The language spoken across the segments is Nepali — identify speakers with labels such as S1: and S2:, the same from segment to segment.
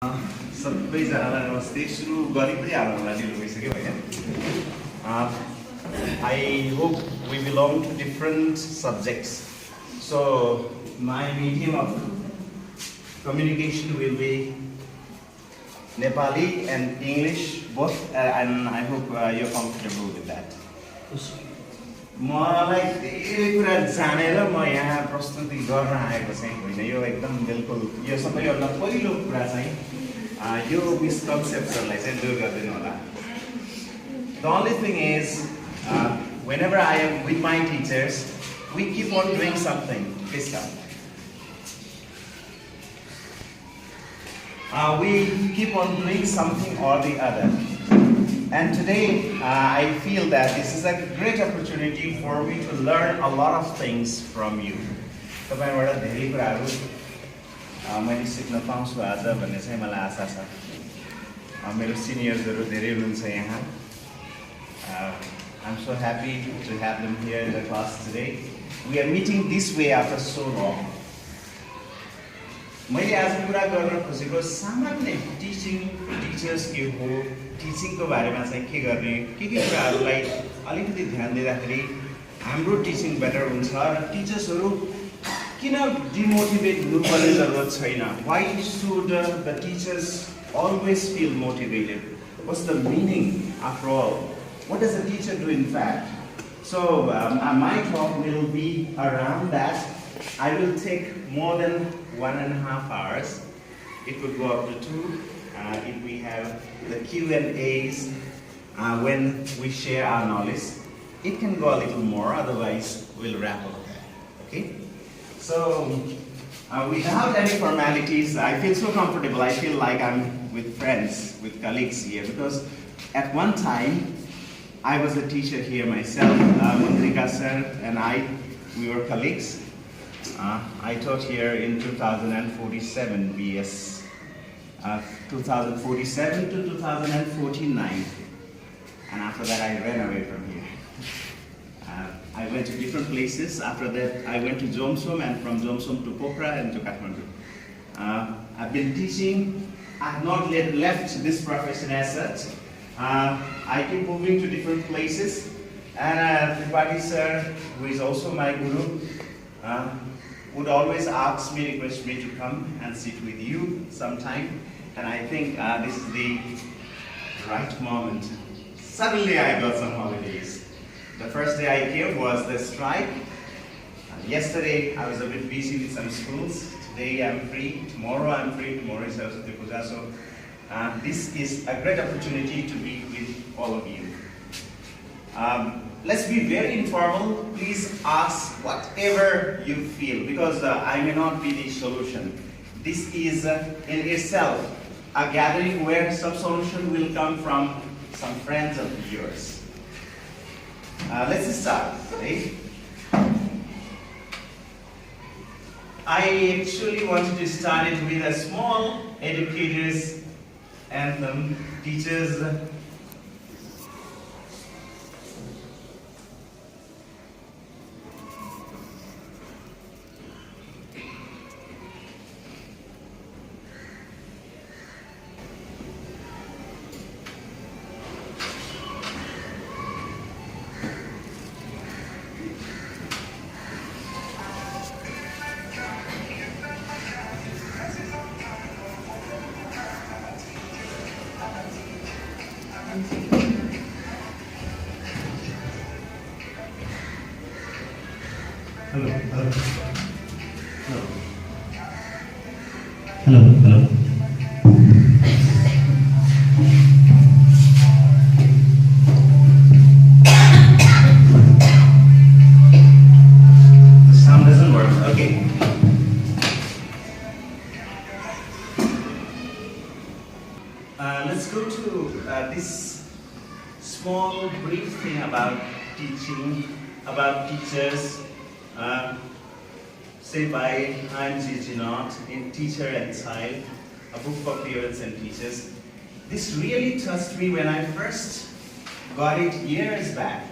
S1: सबैजनालाई नमस्ते सुरु गरि पनि हाल्नु होला ढिलो भइसक्यो हैन I hope we belong to different subjects, so my medium of communication will be Nepali and English both, and I hope you're comfortable with that. मलाई धेरै कुरा जानेर म यहाँ प्रस्तुति गर्न आएको चाहिँ होइन, यो एकदम बिल्कुल यो सबैभन्दा पहिलो कुरा चाहिँ यो मिसकन्सेप्सनलाई चाहिँ दूर गरिदिनु होला. The only thing is, whenever I am with my teachers, we keep on doing something. Please come. We keep on doing something or the other. And today, I feel that this is a great opportunity for me to learn a lot of things from you. तपाईहरुबाट धेरै कुराहरु मैले सिक्न पाउँछु आज भन्ने चाहिँ मलाई आशा छ. मेरो सिनियर्सहरु धेरै हुनुहुन्छ यहाँ. I'm so happy to have them here in the class today. We are meeting this way after so long. मैले आज कुरा गर्न खोजेको सामान्य टिचर्स के हो, टिचिङ को बारेमा चाहिँ के गर्ने, के कुराहरुलाई अलिकति ध्यान दिँदाखेरि हाम्रो टिचिङ बेटर हुन्छ र टिचर्सहरु किन डिमोटिभेट हुनुपर्ने जरुरत छैन. Why should the teachers always feel motivated? What's the meaning after all? What does a teacher do in fact? So my talk will be around that. I will take more than 1.5 hours. It could go up to 2 if we have the Q&As when we share our knowledge. It can go a little more, otherwise we'll wrap up. Okay? So without any formalities, I feel so comfortable. I feel like I'm with friends, with colleagues here, because at one time I was a teacher here myself. Mundrika sir and we were colleagues. I taught here in 2047 BS, 2047 to 2049, and after that I ran away from here. I went to different places. After that I went to Jomsom, and from Jomsom to Pokhara and to Kathmandu. I've been teaching. I have not yet left this profession as such. I keep moving to different places, and Tripathi sir, who is also my guru, would always ask me, request me to come and sit with you sometime, and I think this is the right moment. Suddenly I got some holidays. The first day I came was the strike. Yesterday I was a bit busy with some schools. Today I'm free. Tomorrow I'm free. Tomorrow is Saraswati Puja. So this is a great opportunity to be with all of you. Let's be very informal. Please ask whatever you feel, because I may not be the solution. This is in itself a gathering where some solution will come from some friends of yours. Let's start. Right? I actually wanted to start it with a small educators anthem. Teachers,
S2: Hello.
S1: The sound doesn't work. Okay. Let's go to this small brief thing about teaching, about teachers. Say by I'm Gigi Knott in Teacher and Child, a book for parents and teachers. This really touched me when I first got it years back.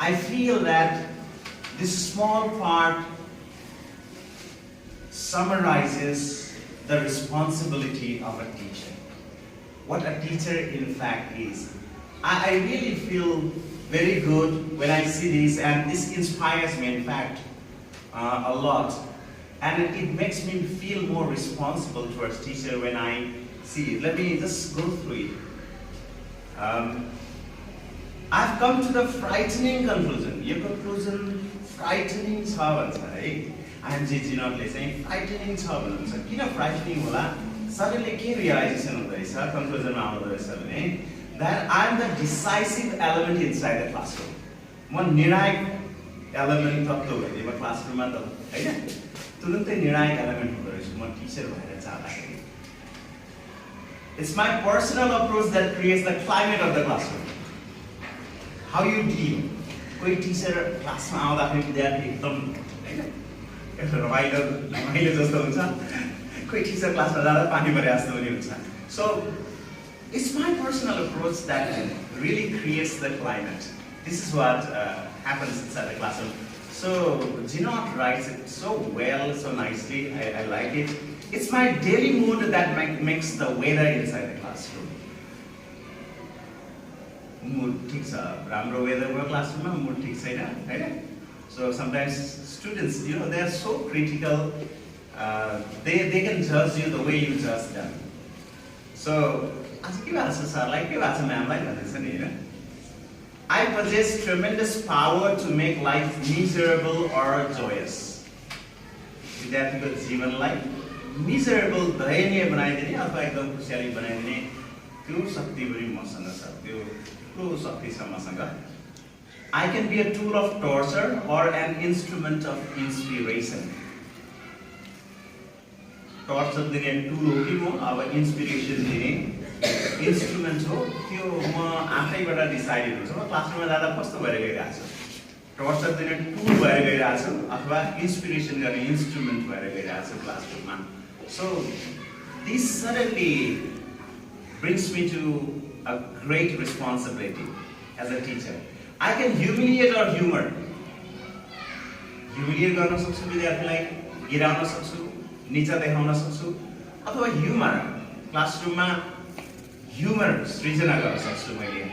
S1: I feel that this small part summarizes the responsibility of a teacher. What a teacher in fact is. I really feel very good when I see this, and this inspires me in fact a lot. And it makes me feel more responsible towards teacher when I see it. Let me just go through it. I've come to the frightening conclusion. Your conclusion frightening छ भन्छ है. आइएमजी जिनरले चाहिँ फ्राइटनिङ छ भन्नुहुन्छ. किन फ्राइटनिङ होला? सरले के रियलाइजेसन हुँदैछ कन्क्लुजनमा आउँदो रहेछ भने that I am the decisive element inside the classroom. म निर्णायक एलिमेन्ट तत्त्व भइदिए म क्लासरुममा त हैन तुरुन्तै निर्णायक एलिमेन्ट हुँदो रहेछु म टिचर भएर जाँदाखेरि. It's my personal approach that creates the climate of the classroom. How you deal. कोही टिचर क्लासमा आउँदाखेरि विद्यार्थी एकदम हैन एउटा रमाइलो जस्तो हुन्छ. कोही टिचर क्लासमा जाँदा पानी परे जस्तो पनि हुन्छ. So it's my personal approach that really creates the climate. This is what happens inside the classroom. So Ginot writes it so well, so nicely. I like it. It's my daily mood that makes the weather inside the classroom. Mood ठीक छ. राम्रो weather को classroom में mood ठीक छैन हैन. So sometimes students, they are so critical. They can judge you the way you judge them. So आज के बात छ सरलाई के बात छ म्यामलाई भन्दैछ नि हैन. I possess tremendous power to make life miserable or joyous. विद्यार्थीको जीवनलाई miserable दयनीय बनाइदिने अथवा एकदम खुशियाली बनाइदिने त्यो शक्ति पनि मसँग छ. त्यो शक्ति छ मसँग. I can be a tool of torture or an instrument of inspiration. Torture दिने tool हो कि म अब inspiration दिने instrument हो. त्यो म आफैबाट डिसाइडेड हुन्छ. म क्लासरुममा जाँदा कस्तो भएर गइरहेको छु. टर्चर दिने टुल भएर गइरहेको छु अथवा इन्स्पिरेसन गर्ने इन्स्ट्रुमेन्ट भएर गइरहेको छु क्लासरुममा. So this suddenly brings me to a great responsibility as a teacher. I can humiliate or humor. Humiliate गर्न सक्छु विद्यार्थीलाई, गिराउन सक्छु, नीचा देखाउन सक्छु अथवा ह्युमर क्लासरुममा ह्युमर सृजना गर्न सक्छु मैले.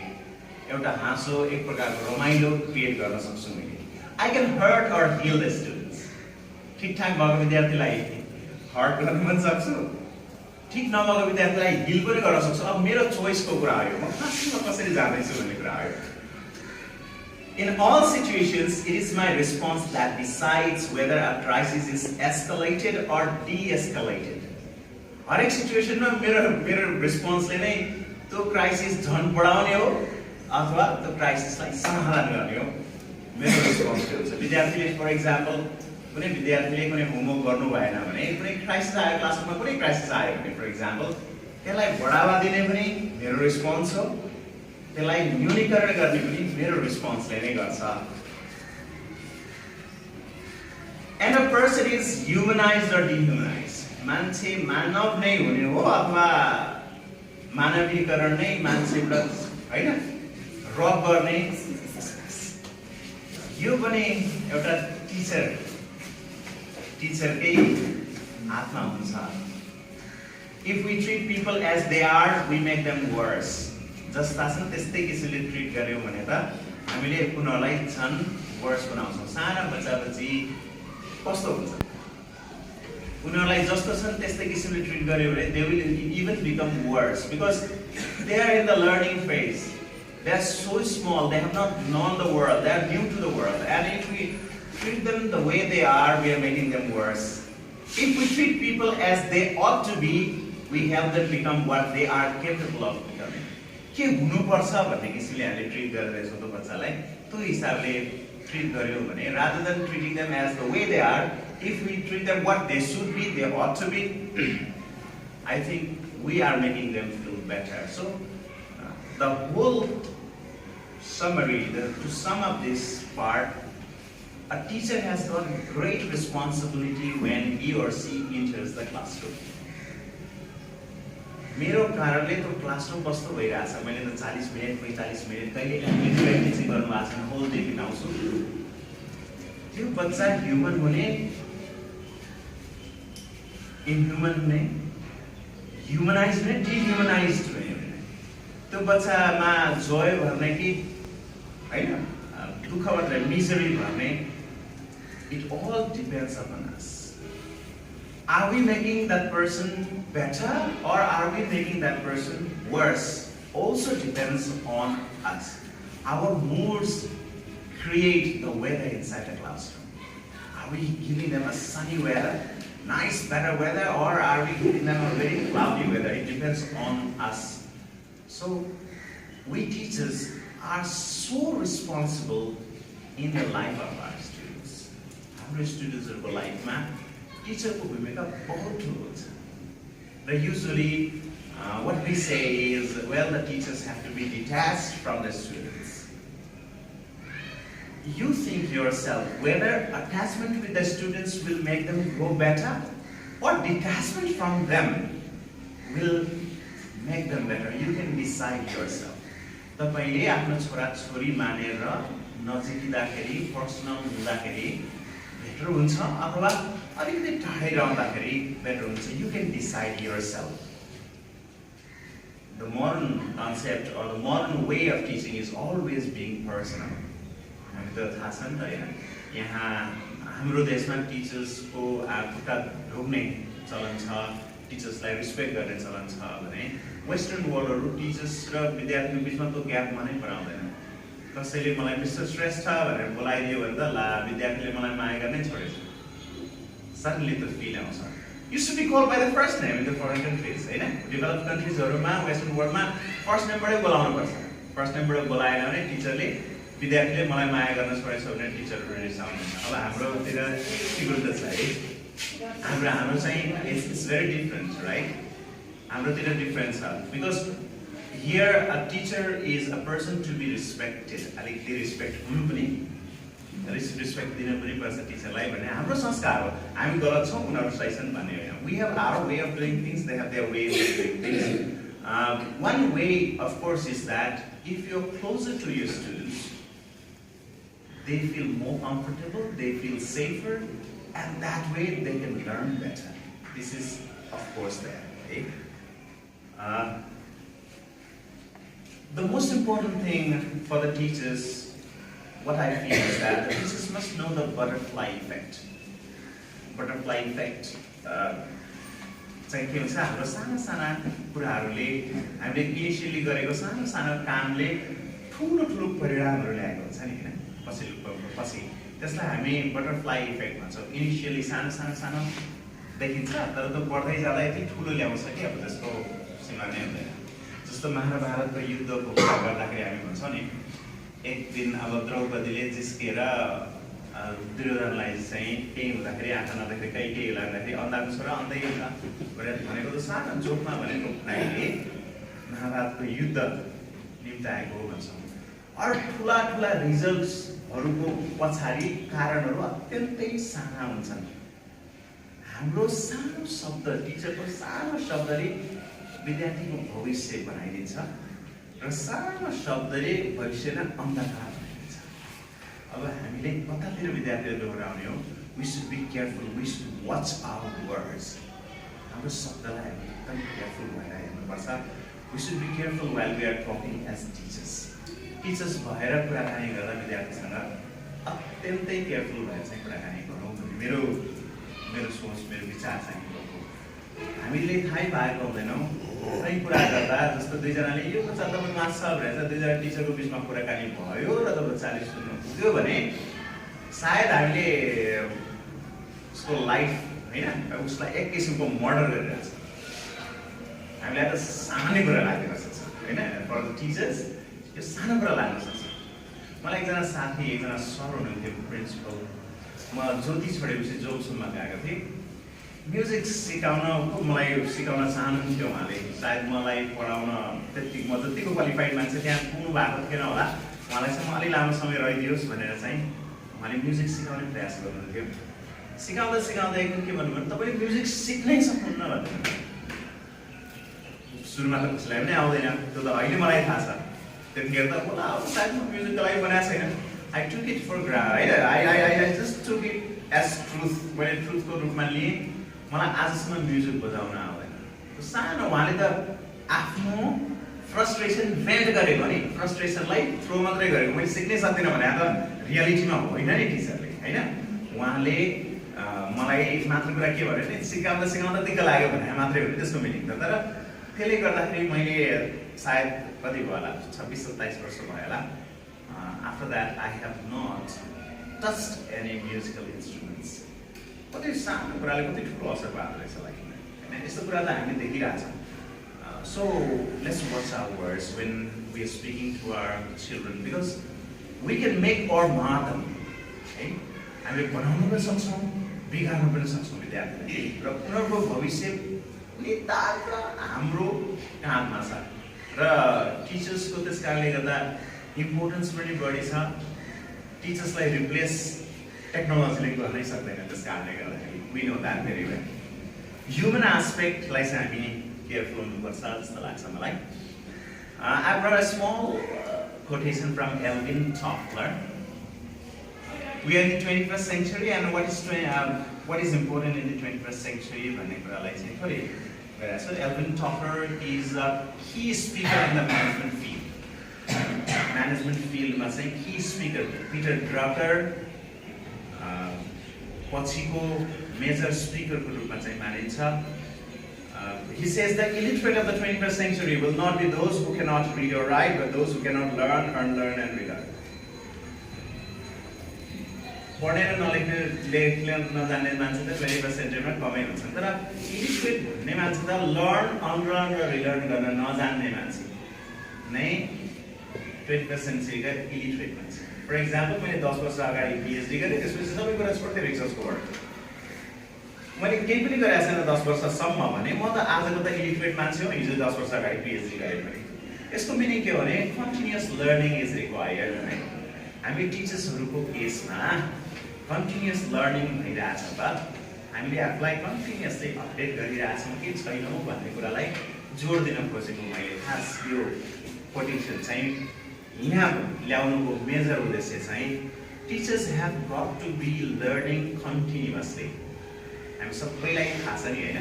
S1: एउटा हाँसो एक प्रकारको रमाइलो क्रिएट गर्न सक्छु मैले. I can hurt or heal the students. ठीक ठाक भएको विद्यार्थीलाई हर्ट गर्न पनि सक्छु. ठीक नभएको विद्यार्थीलाई हिल पनि गर्न सक्छु. अब मेरो चोइसको कुरा हो. म क्लासमा कसरी जाँदैछु भन्ने कुरा हो. In all situations, it is my response that decides whether a crisis is escalated or de-escalated. हरेक सिचुएसनमा मेरो रिस्पोन्सले नै त्यो क्राइसिस झन् बढाउने हो अथवा त्यो क्राइसिसलाई समाधान गर्ने हो. मेरो रिस्पोन्स हुन्छ. विद्यार्थीले फर एक्जाम्पल कुनै विद्यार्थीले कुनै होमवर्क गर्नु भएन भने कुनै क्राइसिस आयो क्लासमा कुनै क्राइसिस आयो भने फर एक्जाम्पल त्यसलाई बढावा दिने पनि मेरो रिस्पोन्स हो. त्यसलाई न्यूनीकरण गर्ने पनि मेरो रिस्पोन्सले नै गर्छ. And a person is humanized or dehumanized. मान्छे मानव नै हुने हो अथवा मानवीकरण नै मान्छेबाट हैन रब गर्ने यो पनि एउटा टिचरकै हातमा हुन्छ. If we treat people as they are, we make them worse. जस्ता छन् त्यस्तै किसिमले ट्रिट गर्यौं भने त हामीले उनीहरूलाई झन् वर्स बनाउँछौं. साना बच्चा-बच्ची कस्तो हुन्छ उनीहरूलाई जस्तो छन् त्यस्तै किसिमले ट्रिट गर्यो भने they will even become worse because they are in the learning phase. They are so small, they have not known the world, they are new to the world, and if we treat them the way they are, we are making them worse. If we treat people as they ought to be, we help them become what they are capable of becoming. के हुनुपर्छ भन्ने किसिमले हामीले ट्रिट गर्दैछौँ त्यो बच्चालाई त्यो हिसाबले ट्रिट गर्यौं भने rather than treating them as the way they are, if we treat them what they should be, they ought to be, I think we are making them feel better. So the whole summary, to sum up this part, a teacher has got great responsibility when he or she enters the classroom. मेरो कारणले त्यो क्लासरुम कस्तो भइरहेछ. मैले त 40 मिनेट 45 मिनेट कहिले कहिले टिचिङ गर्नु भएको छैन. होल डे बिताउँछु. त्यो बच्चा ह्युमन हुने इनह्युमन हुने ह्युमनाइज हुने डिह्युमनाइज हुने त्यो बच्चामा जोय भर्ने कि होइन दुःख मात्रै मिजरी भर्ने it all depends upon us Are we making that person better or are we making that person worse? Also depends on us. Our moods create the weather inside the classroom. Are we giving them a sunny weather, nice, better weather, or are we giving them a very cloudy weather? It depends on us. So, we teachers are so responsible in the life of our students. Our students are life, man. Teacher को भूमिका बहुत ठुलो हुन्छ र usually what we say is well the teachers have to be detached from the students. You think yourself whether attachment with the students will make them grow better or detachment from them will make them better. You can decide yourself. तपाईले आफ्नो छोरा छोरी मानेर नजिकिँदाखेरि पर्सनल हुँदाखेरि बेटर हुन्छ अथवा अलिकति टाढै रहँदाखेरि बेटर हुन्छ. You can decide yourself. The modern concept or the modern way of teaching is always being personal. हामी त थाहा छ नि त होइन यहाँ हाम्रो देशमा टिचर्सको खुट्टा ढोग्ने चलन छ, टिचर्सलाई रिस्पेक्ट गर्ने चलन छ भने वेस्टर्न वर्ल्डहरू टिचर्स र विद्यार्थीको बिचमा त्यो ग्याप मनै पराउँदैन. कसैले मलाई मिस्टर श्रेष्ठ भनेर बोलाइदियो भने त ला विद्यार्थीले मलाई माया गर्नै छोडेछ. Suddenly the feel आउँछ. Used to be called by the first name in the foreign countries, होइन डेभलप्ड कन्ट्रिजहरूमा वेस्टर्न वर्ल्डमा फर्स्ट नेमबाटै बोलाउनु पर्छ. फर्स्ट नेमबाट बोलाएन भने टिचरले विद्यार्थीले मलाई माया गर्न छोडेछ भने टिचरहरू रिसाउनुहुन्छ. अब हाम्रोतिर विरुद्ध छ है. हाम्रो चाहिँ इट्स भेरी डिफरेन्ट राइट. हाम्रोतिर डिफरेन्ट छ because here a teacher is a person to be respected. अलिकति रिस्पेक्ट हुनु पनि रिस्पेक्ट दिनु पनि पर्छ टिचरलाई भन्ने हाम्रो संस्कार हो. हामी गलत छौँ उनीहरू सही छन् भन्ने होइन. We have our way of doing things, they have their way of doing things. One way of course is that if you're closer to your students, they feel more comfortable, they feel safer, and that way they can learn better. This is of course there. Okay? The most important thing for the teachers, what I feel is that the teachers must know the butterfly effect. Butterfly effect चाहिँ के हुन्छ हाम्रो साना साना कुराहरूले हामीले इनिसियली गरेको सानो सानो कामले ठुलो ठुलो परिणामहरू ल्याएको हुन्छ नि होइन पछि त्यसलाई हामी बटरफ्लाई इफेक्ट भन्छौँ. इनिसियली सानो सानो सानो देखिन्छ तर त्यो बढ्दै जाँदा यति ठुलो ल्याउँछ कि अब त्यसको सीमा नै हुँदैन. जस्तो महाभारतको युद्धको कुरा गर्दाखेरि हामी भन्छौँ नि एक दिन अब द्रौपदीले जिस्केर दुर्योधनलाई चाहिँ केही हुँदाखेरि आँखा नदेख्दै केही लाग्दाखेरि अन्धाको छोरा अन्धै हुन्छ भनेको त सानो जोकमा भनेको भाइले महाभारतको युद्ध निम्ताएको भन्छौँ. अरू ठुला ठुला रिजल्ट्सहरूको पछाडि कारणहरू अत्यन्तै साना हुन्छन्. हाम्रो सानो शब्द टिचरको सानो शब्दले विद्यार्थीको भविष्य बनाइदिन्छ र सानो शब्दले भविष्यलाई अन्धकार बनाइदिन्छ. अब हामीले कतातिर विद्यार्थीहरू दोहोऱ्याउने हो. We should be careful, we should watch our words. हाम्रो शब्दलाई हामी एकदम केयरफुल भएर हेर्नुपर्छ. We should be careful while we are talking as teachers. Teachers भएर कुराकानी गर्दा विद्यार्थीसँग अत्यन्तै केयरफुल भएर चाहिँ कुराकानी गरौँ भन्ने मेरो सोच मेरो विचार चाहिँ हामीले थाहै पाएको हुँदैनौँ. कहीँ कुरा गर्दा जस्तो दुईजनाले यो बच्चा तपाईँ मास्छ भनेर दुईजना टिचरको बिचमा कुराकानी भयो र त बच्चाले सुन्नु पुग्यो भने सायद हामीले उसको लाइफ होइन उसलाई एक किसिमको मर्डर गरिरहेको छ. हामीलाई त सामान्य कुरा लाग्न सक्छ होइन. फर द टिचर्स यो सानो कुरा लाग्न सक्छ. मलाई एकजना साथी एकजना सर हुनुहुन्थ्यो प्रिन्सिपल. म ज्योति छोडेपछि जोक्सुममा गएको थिएँ. म्युजिक सिकाउन मलाई सिकाउन चाहनुहुन्थ्यो उहाँले. सायद मलाई पढाउन त्यति म जतिको क्वालिफाइड मान्छे त्यहाँ पुग्नु भएको थिएन होला. उहाँलाई चाहिँ म अलि लामो समय रहिदियोस् भनेर चाहिँ उहाँले म्युजिक सिकाउने प्रयास गर्नुहुन्थ्यो. सिकाउँदा सिकाउँदा एकदम के भन्नुभयो तपाईँले म्युजिक सिक्नै सक्नुहुन्न भन्नुभयो. सुरुमा त कसैलाई पनि आउँदैन त्यो त अहिले मलाई थाहा छ. त्यतिखेर त होला अब सायद म म्युजिकको लागि बनाएको छैन. I took it for granted होइन. I just took it as truth. मैले ट्रुथको रूपमा लिएँ. मलाई आजसम्म म्युजिक बजाउन आउँदैन. सानो उहाँले त आफ्नो फ्रस्ट्रेसन भेन्ट गरेको नि फ्रस्ट्रेसनलाई थ्रो मात्रै गरेको मैले सिक्नै सक्दिनँ भने त रियालिटीमा होइन नि टिचरले होइन उहाँले मलाई मात्र कुरा के भन्यो भने सिकाउँदा दिक्क लाग्यो भने मात्रै हो त्यसको मिनिङ त तर त्यसले गर्दाखेरि मैले सायद कति भयो होला 26-27 वर्ष भयो होला after that I have not touched any musical instruments कति सानो कुराले कति ठुलो असर पार्दो रहेछ लाइफमा होइन यस्तो कुरा त हामीले देखिरहेछौँ So let's watch our words when we are speaking to our children because we can make or mar them. Okay? हामीले बनाउन पनि सक्छौँ बिगार्न पनि सक्छौँ विद्यार्थीलाई र उनीहरूको भविष्य नितान्त हाम्रो काममा छ र टिचर्सको त्यस कारणले गर्दा इम्पोर्टेन्स पनि बढी छ टिचर्सलाई रिप्लेस टेक्नोलोजीले गर्नै सक्दैन त्यस कारणले गर्दाखेरि we know that very well human एस्पेक्टलाई चाहिँ हामी careful हुनुपर्छ जस्तो लाग्छ मलाई I brought a small quotation from Alvin Toffler. We are in the 21st century and what is important in the 21st century भन्ने कुरालाई चाहिँ थोरै गराएको छ Alvin Toffler is a key speaker in the management field. Management field मा चाहिँ key speaker Peter Drucker पछिको मेजर स्पिकरको रूपमा चाहिँ मानिन्छ He says the illiterate of the 21st century will not be those who cannot read or write, but those who cannot learn, unlearn, and relearn. पढेर नलेख्ने लेख्न नजान्ने मान्छे त 21st century मा कमै हुन्छन् तर illiterate भन्ने मान्छे त लर्न, अनलर्न र रिलर्न गर्न नजान्ने मान्छे नै 21st century का illiterate मान्छे फर एक्जाम्पल मैले 10 वर्ष अगाडि PhD गरेँ त्यसपछि सबै कुरा छोड्दै रिसर्चको वर्क मैले केही पनि गरेको छैन 10 वर्षसम्म भने म त आजको त इलिटरेट मान्छे हो हिजो 10 वर्ष अगाडि PhD गरेँ भने यसको मिनिङ के हो भने कन्टिन्युअस लर्निङ इज रिक्वायर्ड है हामी टिचर्सहरूको केसमा कन्टिन्युअस लर्निङ भइरहेछ त हामीले आफूलाई कन्टिन्युअसली अपडेट गरिरहेछौँ कि छैनौँ भन्ने कुरालाई जोड दिन खोजेको मैले खास यो कोटेसन चाहिँ यहाँ ल्याउनुको मेजर उद्देश्य चाहिँ teachers have got to be learning continuously हामी सबैलाई थाहा छ नि होइन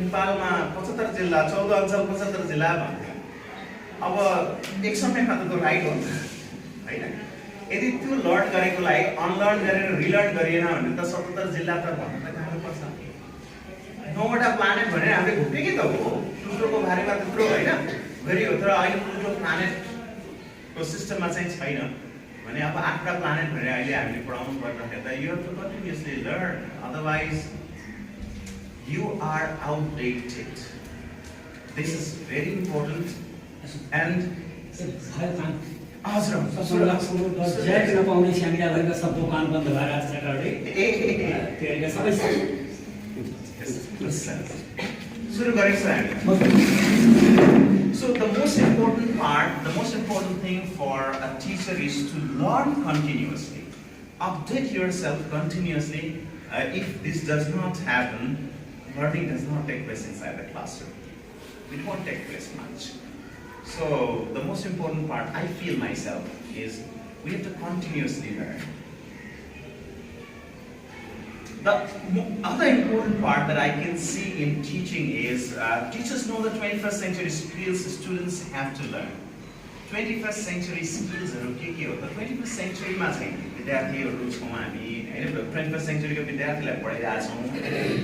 S1: नेपालमा 75 जिल्ला 14 अञ्चल 75 जिल्ला भन्थ्यो अब एक समयमा त त्यो राइट हो होइन यदि त्यो लर्न गरेकोलाई अनलर्न गरेर रिलर्न गरिएन भने त 77 जिल्ला त भन्न त गाह्रो पर्छ 9वटा प्लानेट भनेर हामीले घुम्ने कि त हो प्लुटोको बारेमा त्यत्रो होइन गरियो तर अहिले प्लुटो प्लानेटको सिस्टममा चाहिँ छैन भने अब 8वटा प्लानेट भनेर अहिले हामीले पढाउनु पर्दाखेरि त you have to continuously learn otherwise you are outdated. This is very important and
S2: हजुर ज्याक नपाउने स्याङ्जाहरूको सब दोकान बन्द भएर सटरडे त्यसले सबै
S1: सुरु गरेको छ हामी So the most important thing for a teacher is to learn continuously. Update yourself continuously. If this does not happen, learning does not take place inside the classroom. It won't take place much. So the most important part, I feel myself, is we have to continuously learn. The other important part that I can see in teaching is teachers know the 21st century skills students have to learn. 21st century skills are okay. The 21st century ma chai विद्यार्थीहरु छौं हामी हैन 21st century को विद्यार्थीलाई पढाइरहेछौं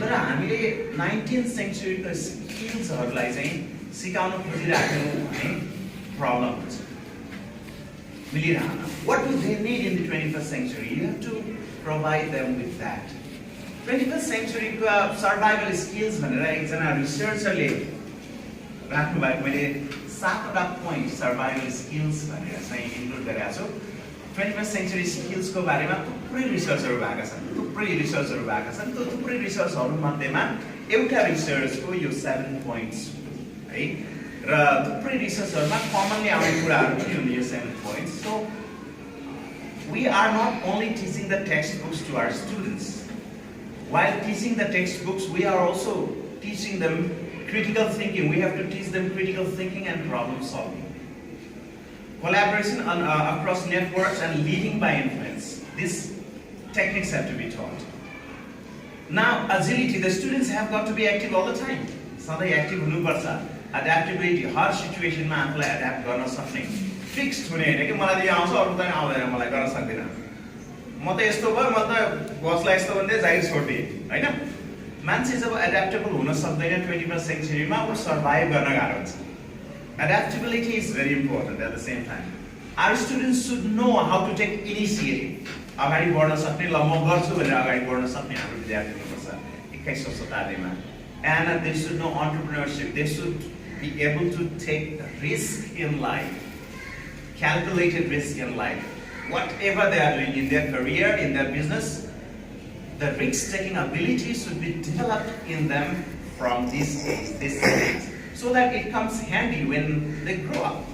S1: तर हामीले 19th century को स्किल्सहरुलाई चाहिँ सिकाउन खोजिरहेको है प्रब्लम हुन्छ मिलिरहेन what do they need in the 21st century you have to provide them with that 21st century को सर्भाइभल स्किल्स भनेर एकजना रिसर्चरले राख्नु भएको मैले 7वटा पोइन्ट सर्भाइभल स्किल्स भनेर चाहिँ इन्क्लुड गरेको छु 21st century skills को बारेमा थुप्रै रिसर्चहरु भएका छन् त्यो थुप्रै रिसर्चहरु मध्येमा एउटा रिसर्चको यो 7 पोइन्ट्स है र थुप्रै रिसर्चहरुमा कमनली आउने कुराहरु पनि हुन् यो 7 points so we are not only teaching the textbooks to our students while teaching the textbooks we are also teaching them critical thinking we have to teach them critical thinking and problem solving collaboration across networks and leading by influence. These techniques have to be taught. Now, agility, the students have got to be active all the time. सधैँ एक्टिभ हुनुपर्छ। एड्याप्टेबिलिटी, हर सिचुएसनमा आफूलाई एड्याप्ट गर्न सक्ने, फिक्स्ड हुने होइन कि मलाई यो आउँछ अरू त आउँदैन, मलाई गर्न सक्दिनँ, म त यस्तो भयो, म त बसलाई यस्तो भन्दै जागिर छोडिदिएँ होइन। मान्छे जब एड्याप्टेबल हुन सक्दैन 21st सेन्चुरीमा, ऊ सर्भाइभ गर्न गाह्रो हुन्छ। Adaptability is very important at the same time. Our students should know how to take initiative, अगाडि बढ्न सक्ने, ल म गर्छु भनेर अगाडि बढ्न सक्ने हाम्रो विद्यार्थी हुनुपर्छ 21औं शताब्दीमा। And they should know entrepreneurship, they should be able to take risk in life, calculated risk in life. Whatever they are doing in their career, in their business, the risk-taking ability should be developed in them from this age, so that it comes handy when they grow up.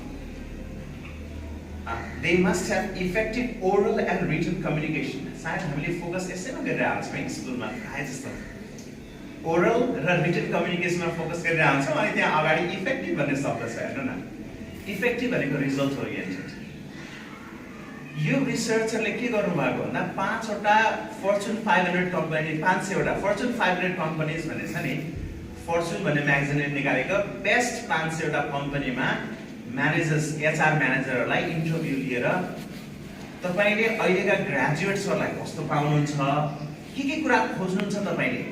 S1: They must have effective oral and written communication. सायद हामीले फोकस यसैमा गरेर आउँछौँ है स्कुलमा प्रायः जस्तो। ओरल र रिटन कम्युनिकेसनमा फोकस गरेर आउँछौँ, अनि त्यहाँ अगाडि इफेक्टिभ भन्ने शब्द छ, हेर्नु न। इफेक्टिभ भनेको रिजल्ट ओरिएन्टेड। यो रिसर्चरले के गर्नुभएको भन्दा 5वटा फर्चुन 500 कम्पनी, 500वटा फर्चुन 500 कम्पनीज भन्ने छ नि, फर्चुन भन्ने म्यागजिनले निकालेको बेस्ट 500वटा कम्पनीमा म्यानेजर्स, एचआर म्यानेजरहरूलाई इन्टरभ्यू लिएर तपाईँले अहिलेका ग्रेजुएट्सहरूलाई कस्तो पाउनुहुन्छ, के कुरा खोज्नुहुन्छ, तपाईँले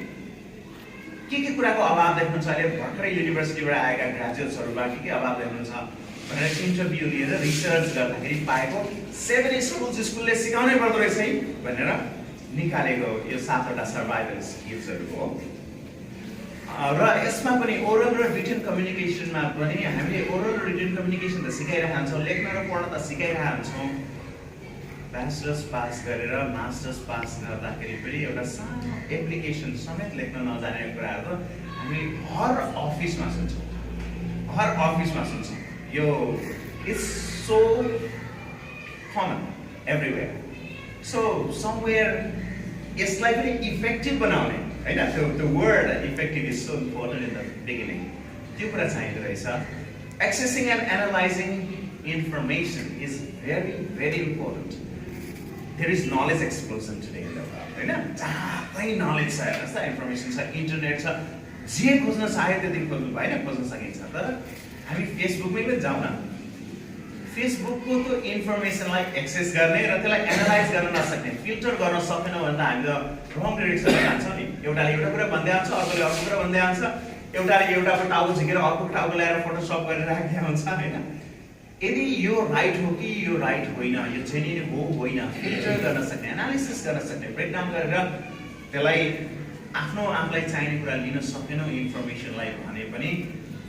S1: के कुराको अभाव देख्नुहुन्छ, अहिले भर्खरै युनिभर्सिटीबाट आएका ग्रेजुएट्सहरूबाट के अभाव देख्नुहुन्छ भनेर इन्टरभ्यू लिएर रिसर्च गर्दाखेरि पाएको 7 स्कुलले सिकाउनै पर्दो रहेछ है भनेर निकालेको यो 7वटा सर्भाइभल स्किल्सहरू हो। र यसमा पनि ओरल र रिटन कम्युनिकेसनमा पनि हामीले ओरल र रिटन कम्युनिकेसन त सिकाइरहेका हुन्छौँ, लेख्न र पढ्न त सिकाइरहेका हुन्छौँ। ब्याचलर्स पास गरेर मास्टर्स पास गर्दाखेरि पनि एउटा सानो एप्लिकेसन समेत लेख्न नजानेको कुराहरू हामी हर अफिसमा सुन्छौँ, हर अफिसमा सुन्छौँ। यो it's so common everywhere. So somewhere यसलाई पनि इफेक्टिभ बनाउने होइन, त्यो word effective is so important in the beginning, त्यो कुरा चाहिँदो रहेछ। Accessing and analysing information is very very important. There is knowledge explosion today in the world होइन, जहाँ कहीँ नलेज छ, हेर्नुहोस् त, इन्फर्मेसन छ, इन्टरनेट छ, जे खोज्न चाह्यो त्यति खोज्नु होइन, खोज्न सकिन्छ। तर हामी फेसबुकमै पनि जाउँ न, फेसबुकको त्यो इन्फर्मेसनलाई एक्सेस गर्ने र त्यसलाई एनालाइज गर्न नसक्ने, फिल्टर गर्न सकेनौँ भने त हामी त रङ डिरेक्सनमा जान्छौँ नि। एउटाले एउटा कुरा भन्दै आउँछ, अर्कोले अर्को कुरा भन्दै आउँछ, एउटाले एउटाको टाउको झिकेर अर्को टाउको ल्याएर फोटोसप गरेर राखिदिएको हुन्छ होइन। यदि यो राइट हो कि यो राइट होइन, यो जेन्युइन हो होइन, फिल्टर गर्न सक्ने, एनालिसिस गर्न सक्ने, ब्रेकडाउन गरेर त्यसलाई आफूलाई चाहिने कुरा लिन सकेनौँ इन्फर्मेसनलाई भने पनि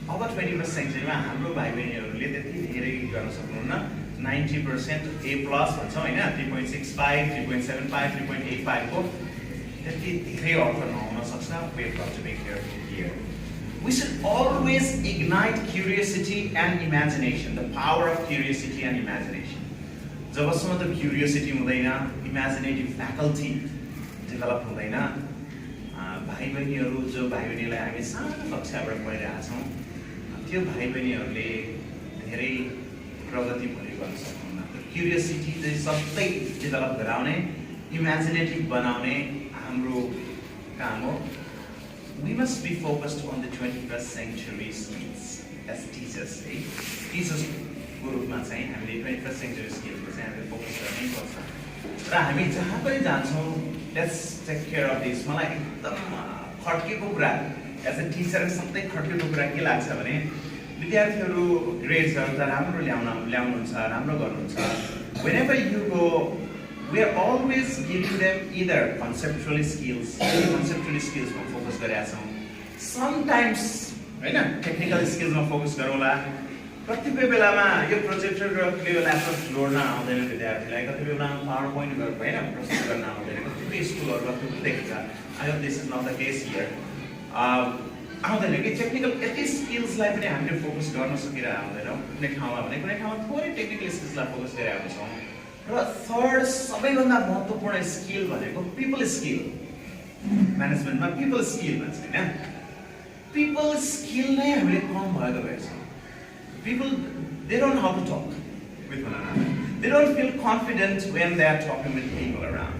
S1: अब 21st सेन्चुरीमा हाम्रो भाइ बहिनीहरूले त्यति धेरै गर्न सक्नुहुन्न। 90% A+ भन्छौँ होइन, 3.65, 3.75, 3.85 को त्यति धेरै अर्थ नहुन सक्छ। We have got to be careful here. We should always ignite curiosity and imagination, the power of curiosity and imagination. जबसम्म त क्युरियोसिटी हुँदैन, इमेजिनेटिभ फ्याकल्टी डेभलप हुँदैन, भाइ बहिनीहरू जो भाइ बहिनीलाई हामी सानो कक्षाबाट पढिरहेका छौँ, त्यो भाइ बहिनीहरूले धेरै प्रगति भोलि गर्न सक्नुहुन्न। क्युरियोसिटी चाहिँ सधैँ डेभलप गराउने, इमेजिनेटिभ बनाउने हाम्रो काम हो। We must be focused on the 21st century skills as teachers, है। टिचर्सको रूपमा चाहिँ हामीले 21st century skillsको चाहिँ हामीले फोकस गर्नै पर्छ। र हामी जहाँ पनि जान्छौँ, let's take care of this. मलाई एकदम खड्केको कुरा एज अ टिचर सधैँ खड्केको कुरा के लाग्छ भने विद्यार्थीहरू ग्रेड्सहरू त राम्रो ल्याउनुहुन्छ, राम्रो गर्नुहुन्छ। Whenever you go, we are always giving them either conceptual skills मा फोकस गरेका छौँ, sometimes होइन टेक्निकल स्किल्समा फोकस गरौँला। कतिपय बेलामा यो प्रोजेक्टर र ल्यापटप जोड्न आउँदैन विद्यार्थीलाई, कतिपय बेलामा पावर पोइन्ट होइन प्रोसेस गर्न आउँदैन, कतिपय स्कुलहरूमा थुप्रै देखिन्छ। I hope this is not the case here. आउँदैन कि टेक्निकल यति स्किल्सलाई पनि हामीले फोकस गर्न सकिरहेको हुँदैनौँ कुनै ठाउँमा भने, कुनै ठाउँमा थोरै टेक्निकल स्किल्सलाई फोकस गरिरहेको हुन्छौँ। र थर्ड सबैभन्दा महत्त्वपूर्ण स्किल भनेको पिपल स्किल। म्यानेजमेन्टमा पिपल स्किल भन्छ होइन, पिपल स्किल नै हामीले कम भएको रहेछ। People, they don't know how to talk with one another. They don't feel confident when they are talking with people around.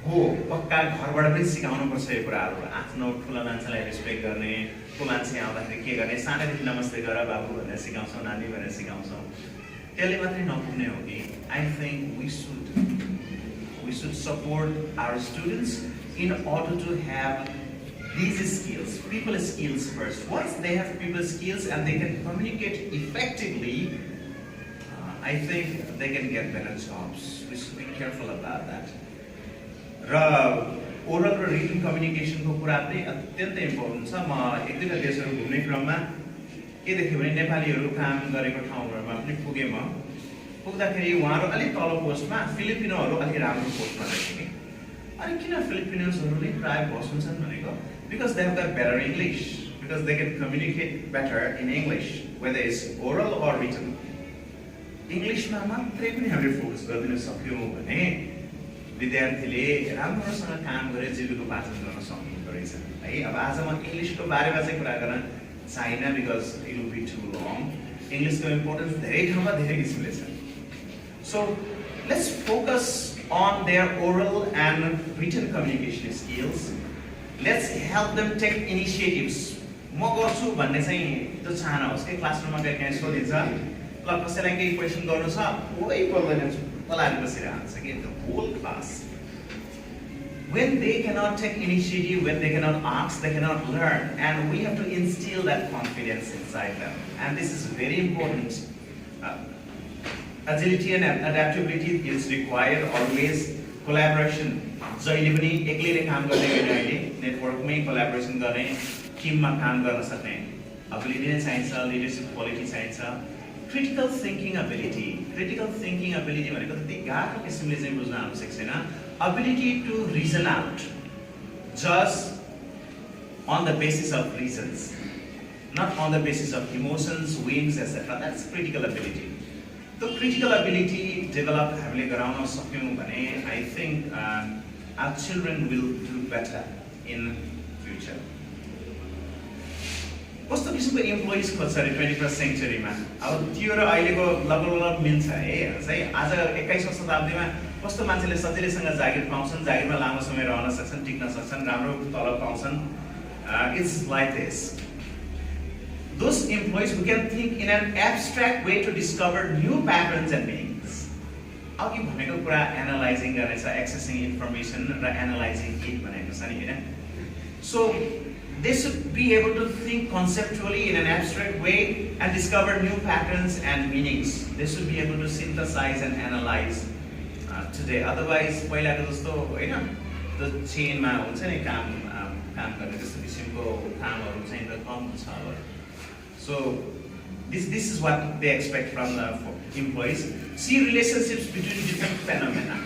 S1: हो, पक्का घरबाट पनि सिकाउनु पर्छ यो कुराहरू। आफ्नो ठुला मान्छेलाई रेस्पेक्ट गर्ने, को मान्छे आउँदाखेरि के गर्ने सानैदेखि नमस्ते गर बाबु भनेर सिकाउँछौँ नानी भनेर सिकाउँछौँ त्यसले मात्रै नपुग्ने हो कि I think we should support our students in order to have these skills, people skills first. Once they have people skills and they can communicate effectively, I think they can get better jobs. We should be careful about that. Oral र written communication को कुरा पनि अत्यन्तै इम्पोर्टेन्ट छ। म एक दुईवटा देशहरू घुम्ने क्रममा के देखेँ भने नेपालीहरू काम गरेको ठाउँहरूमा पनि पुगेँ म। पुग्दाखेरि उहाँहरू अलिक तल पोस्टमा फिलिपिनोहरू अलिक राम्रो पोस्टमा रहेछ कि अनि किन फिलिपिनोजहरूले प्रायः बस हुन्छन् भनेको because they have the better English because they can communicate better in English whether is oral or written इङ्ग्लिसमा मात्रै पनि हामीले फोकस गरिदिन सक्यौँ भने विद्यार्थीले राम्रोसँग काम गरेर जीविकोपार्जन गर्न सक्नुहुँदो रहेछ है। अब आज म इङ्ग्लिसको बारेमा चाहिँ कुरा गर्न चाहिनँ because it will be too long. इङ्ग्लिसको इम्पोर्टेन्स धेरै ठाउँमा धेरै किसिमले छ। So let's focus on their oral and written communication skills. Let's help them take initiatives. म गर्छु भन्ने चाहिँ त्यो चाहना होस् कि क्लासरुममा कहीँ सोधिन्छ ल कसैलाई केही क्वेसन गर्नु छ कोही बोल्दैन तलाएर बसिरहन्छ कि the whole class. When they cannot take initiative, when they cannot ask, they cannot learn, and we have to instill that confidence inside them. And this is very important. Agility and adaptability is required always. Collaboration. जहिले पनि एक्लैले काम गर्ने होइन अहिले नेटवर्कमै कोलाबोरेसन गर्ने टिममा काम गर्न सक्ने एबिलिटी नै चाहिन्छ लिडरशिप क्वालिटी चाहिन्छ क्रिटिकल थिङ्किङ एबिलिटी भनेको त्यति गाह्रो किसिमले चाहिँ बुझ्न आवश्यक छैन ability to reason out just on the basis of reasons not on the basis of emotions whims etc that's critical ability the critical ability develop हामीले गराउन सक्यौं भने I think our children will do better in future कस्तो किसिमको इम्प्लोइज खोज्छ अरे 21st सेन्चुरीमा अब त्यो र अहिलेको लगभग मिल्छ है चाहिँ आज 21औं शताब्दीमा कस्तो मान्छेले सजिलैसँग जागिर पाउँछन् जागिरमा लामो समय रहन सक्छन् टिक्न सक्छन् राम्रो तलब पाउँछन् it's like this those employees who can think in an abstract way to discover new patterns and meanings अघि भनेको कुरा एनालाइजिङ गर्ने छ एक्सेसिङ इन्फर्मेसन र एनालाइजिङ इट भनेको छ नि हैन so they should be able to think conceptually in an abstract way and discover new patterns and meanings. They should be able to synthesize and analyze today. Otherwise, पहिलाको जस्तो हैन त्यो चेनमा हुन्छ नि काम गर्ने त्यस्तो किसिमको कामहरु चाहिँ त कम छ अब. So this is what they expect from the employees. See relationships between different phenomena.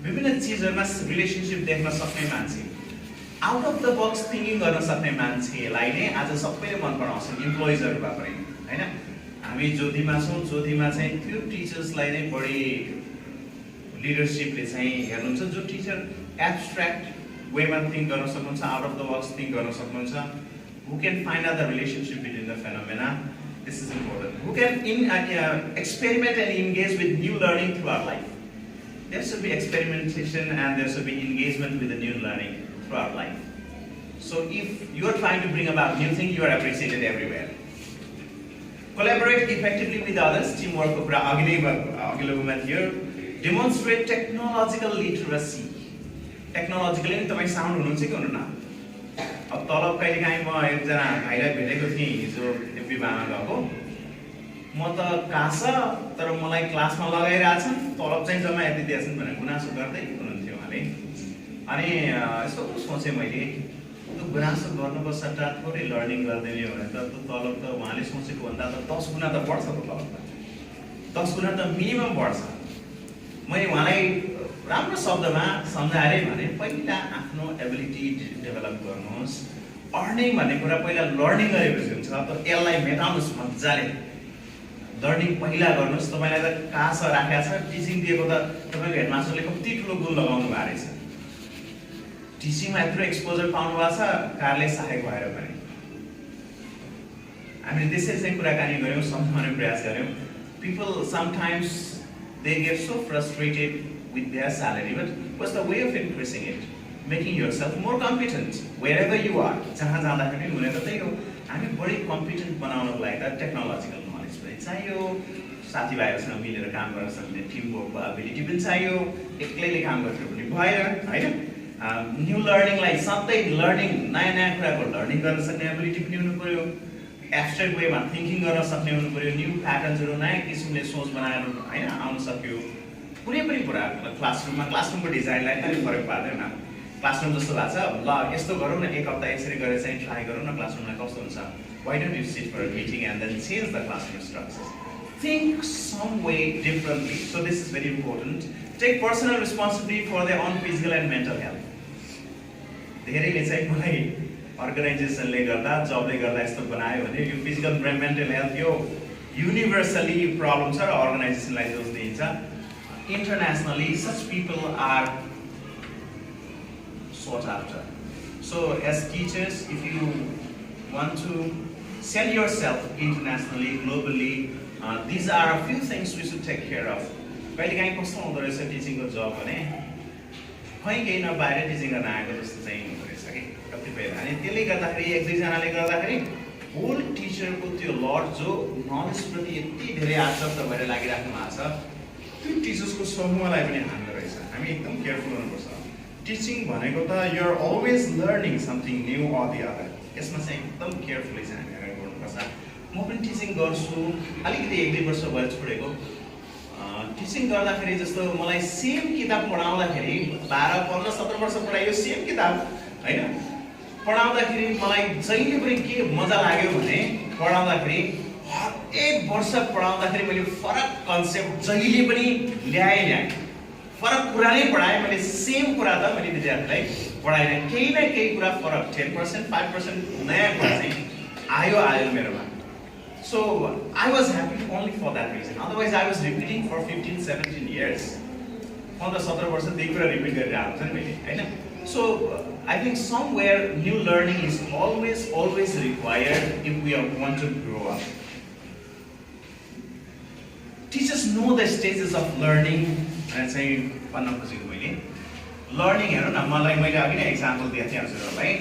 S1: विभिन्न चीजहरुमा रिलेशनशिप देख्न सक्ने मान्छे out of the box thinking गर्न सक्ने मान्छेलाई नै आज सबैले मन पराउँछन् इम्प्लोइजहरुमा पनि हैन हामी ज्योतिमा छौं ज्योतिमा चाहिँ त्यो टिचर्सलाई नै बढी लिडरशिपले चाहिँ हेर्नुहुन्छ जो टिचर एब्स्ट्र्याक्ट वेमा थिंक गर्न सक्नुहुन्छ out of the box think गर्न सक्नुहुन्छ who can find out the relationship between the phenomena this is important who can experiment and engage with new learning throughout life there should be experimentation and there should be engagement with the new learning throughout life. So if you are trying to bring about new things, you are appreciated everywhere. Collaborate effectively with others, teamwork of here. Demonstrate technological literacy. Technologically, तपाईं sound हुनुहुन्छ कि हुनुहुन्न? अब तलब कहिलेकाहीँ म एकजना भाइलाई भेटेको थिएँ हिजो एफबीमा गएको म त कास तर मलाई क्लासमा लगाइरहेछन् तलब चाहिँ जम्मा यति दिएछन् भनेर गुनासो गर्दै हुनुहुन्थ्यो उहाँले अनि यसो सोचे मैले त्यो गुनासो गर्नुको सट्टा थोरै लर्निङ गर्दिने हो भने त त्यो तलब त उहाँले सोचेको भन्दा त 10 गुना त बढ्छ त्यो तलब त 10 गुना त मिनिमम बढ्छ मैले उहाँलाई राम्रो शब्दमा सम्झाएरै भने पहिला आफ्नो एबिलिटी डेभलप गर्नुहोस् अर्निङ भन्ने कुरा पहिला लर्निङ गरेपछि हुन्छ त यसलाई मेटाउनुहोस् मज्जाले लर्निङ पहिला गर्नुहोस् तपाईलाई त कास राखेको छ टिचिङ दिएको त तपाईको हेडमास्टरले कति ठुलो गुण लगाउनु भएको रहेछ टिचिङमा यत्रो एक्सपोजर पाउनु भएको छ कारले सहायक भएर पनि हामीले त्यसै चाहिँ कुराकानी गर्यौं सम्झाउने प्रयास गर्यौं people sometimes they get so frustrated with their salary but what's the way of increasing it making yourself more competent wherever you are जहाँ जाँदाखेरि हुने त त्यही हो हामी बढी कम्पिटेन्ट बनाउनको लागि त टेक्नोलोजिकल नलेज पनि चाहियो, साथीभाइहरूसँग मिलेर काम गर्न सक्ने टिमवर्कको एबिलिटी पनि चाहियो, एक्लैले काम गर्नु पनि भएन होइन। न्यू लर्निङलाई सधैँ लर्निङ नयाँ कुराको लर्निङ गर्न सक्ने एबिलिटी पनि हुनु पर्यो, एब्स्ट्र्याक्ट वेमा थिङ्किङ गर्न सक्ने हुनु पर्यो, न्यू प्याटर्न्सहरू नयाँ किसिमले सोच बनाएर होइन आउन सक्यो। कुनै पनि कुरा क्लासरुमको डिजाइनलाई कहिले फरक पार्दैन। क्लासरुम जस्तो भएको छ, ल यस्तो गरौँ न, एक हप्ता यसरी गरेर चाहिँ ट्राई गरौँ न क्लासरुमलाई कस्तो हुन्छ, why don't you sit for a meeting and then change the classroom structure, think some way differently. So this is very important. Take personal responsibility for their own physical and mental health. धेरैले चाहिँ मलाई अर्गनाइजेसनले गर्दा जबले गर्दा यस्तो बनायो भने यो फिजिकल र मेन्टल हेल्थ यो युनिभर्सली प्रब्लम छ र अर्गनाइजेसनलाई दोष दिइन्छ। Internationally, such people are sought after. So as teachers, if you want to sell yourself internationally, globally, these are a few things we should take care of. कहिलेकाहीँ कस्तो हुँदो रहेछ टिचिङको जब भने खै केही नपाएर टिचिङ गर्न आएको जस्तो चाहिँ हुँदो रहेछ कि कतिपय। अनि त्यसले गर्दाखेरि एक दुईजनाले गर्दाखेरि होल टिचरको त्यो लड जो नलेजप्रति यति धेरै आसक्त भएर लागिराख्नु भएको छ त्यो टिचर्सको समूहलाई पनि हान्दो रहेछ। हामी एकदम केयरफुल हुनुपर्छ। टिचिङ भनेको त you are always learning something new or the other, यसमा चाहिँ एकदम केयरफुली चाहिँ हामी अगाडि बढ्नुपर्छ। म पनि टिचिङ गर्छु, अलिकति एक दुई वर्ष भयो छोडेको। टिचिङ गर्दाखेरि जस्तो मलाई सेम किताब पढाउँदाखेरि 12, 15, 17 वर्ष पढायो सेम किताब होइन, पढाउँदाखेरि मलाई जहिले पनि के मजा लाग्यो भने पढाउँदाखेरि हरेक वर्ष पढाउँदाखेरि मैले फरक कन्सेप्ट जहिले पनि ल्याएँ, फरक कुरा नै पढाएँ। मैले सेम कुरा त मैले विद्यार्थीलाई पढाएन, केही न केही कुरा फरक 10%, 5% नयाँ कुरा चाहिँ आयो मेरोमा। So I was happy only for that reason. Otherwise I was repeating for 15, 17 years. 15-17 वर्ष त्यही कुरा रिपिट गरेर आएको छ नि मैले हैन। So I think somewhere new learning is always required if we want to grow up. Teachers know the stages of learning. And चाहिँ भन्न खोजेको मैले लर्निङ हेर्नु न, मलाई मैले अघि नै एक्जाम्पल दिएको थिएँ हजुरहरूलाई।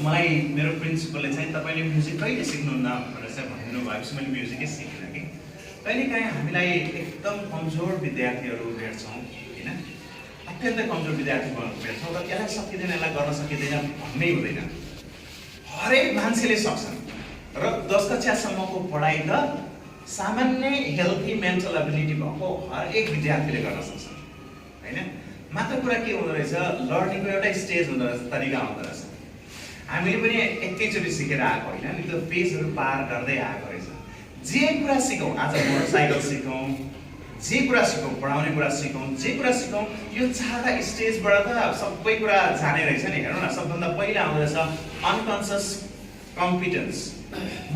S1: मलाई मेरो प्रिन्सिपलले चाहिँ तपाईँले म्युजिक कहिले सिक्नुहुन्न भनेर चाहिँ भनिदिनु भएपछि मैले म्युजिकै सिकिनँ कि। कहिलेकाहीँ हामीलाई एकदम कमजोर विद्यार्थीहरू भेट्छौँ होइन, अत्यन्तै कमजोर विद्यार्थी भेट्छौँ र यसलाई सकिँदैन, यसलाई गर्न सकिँदैन भन्नै हुँदैन। हरेक मान्छेले सक्छन् र 10 कक्षासम्मको पढाइ त सामान्य हेल्थी मेन्टल एबिलिटी भएको हरेक विद्यार्थीले गर्न सक्छन् होइन। मात्र कुरा के हुँदो रहेछ, लर्निङको एउटा स्टेज हुँदो रहेछ, तरिका हुँदो रहेछ। हामीले पनि एकैचोटि सिकेर आएको होइन नि, त्यो फेजहरू पार गर्दै आएको रहेछ। जे कुरा सिकौँ, आज मोटरसाइकल सिकौँ, जे कुरा सिकौँ, पढाउने कुरा सिकौँ, जे कुरा सिकौँ, यो 4टा स्टेजबाट त सबै कुरा जाने रहेछ नि। हेर्नु न, सबभन्दा पहिला आउँदो रहेछ अनकन्सियस कम्पिटेन्स।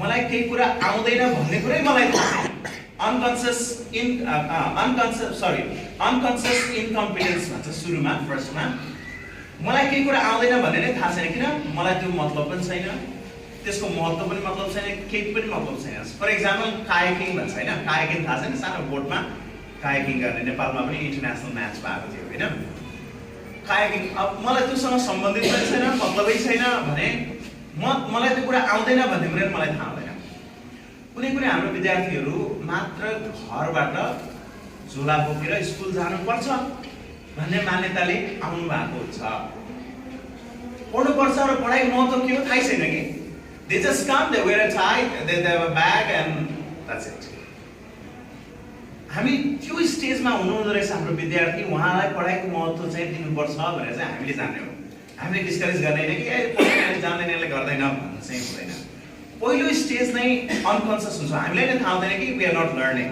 S1: मलाई केही कुरा आउँदैन भन्ने कुरै मलाई थाहा छैन। अनकन्सियस इनकम्पिटेन्स भन्छ सुरुमा, फर्स्टमा। मलाई केही कुरा आउँदैन भन्ने नै थाहा छैन, किन मलाई त्यो मतलब पनि छैन, त्यसको महत्त्व पनि मतलब छैन, केही पनि मतलब छैन। फर इक्जाम्पल कायाकिङ भन्छ होइन, कायाकिङ थाहा छैन, सानो बोटमा कायाकिङ गर्ने नेपालमा पनि इन्टरनेसनल म्याच भएको थियो होइन। कायाकिङ अब मलाई त्योसँग सम्बन्धित पनि छैन, मतलबै छैन भने मलाई त्यो कुरा आउँदैन भन्ने कुरा मलाई थाहा हुँदैन। कुनै कुनै हाम्रो विद्यार्थीहरू मात्र घरबाट झोला बोकेर स्कुल जानुपर्छ भन्ने मान्यताले आउनु भएको छ। पढ्नुपर्छ र पढाइको महत्त्व के हो थाहै छैन कि। They just come, they wear a tie, they have a bag and that's it. हामी त्यो स्टेजमा हुनुहुँदो रहेछ हाम्रो विद्यार्थी, उहाँलाई पढाइको महत्त्व चाहिँ दिनुपर्छ भनेर चाहिँ हामीले जान्ने हो। हामीले डिस्करेज गर्ने होइन कि पढाइ जान्दैन यसले गर्दैन भन्नु चाहिँ हुँदैन। पहिलो स्टेज नै अनकन्सियस हुन्छ, हामीलाई नै थाहा हुँदैन कि we are not learning.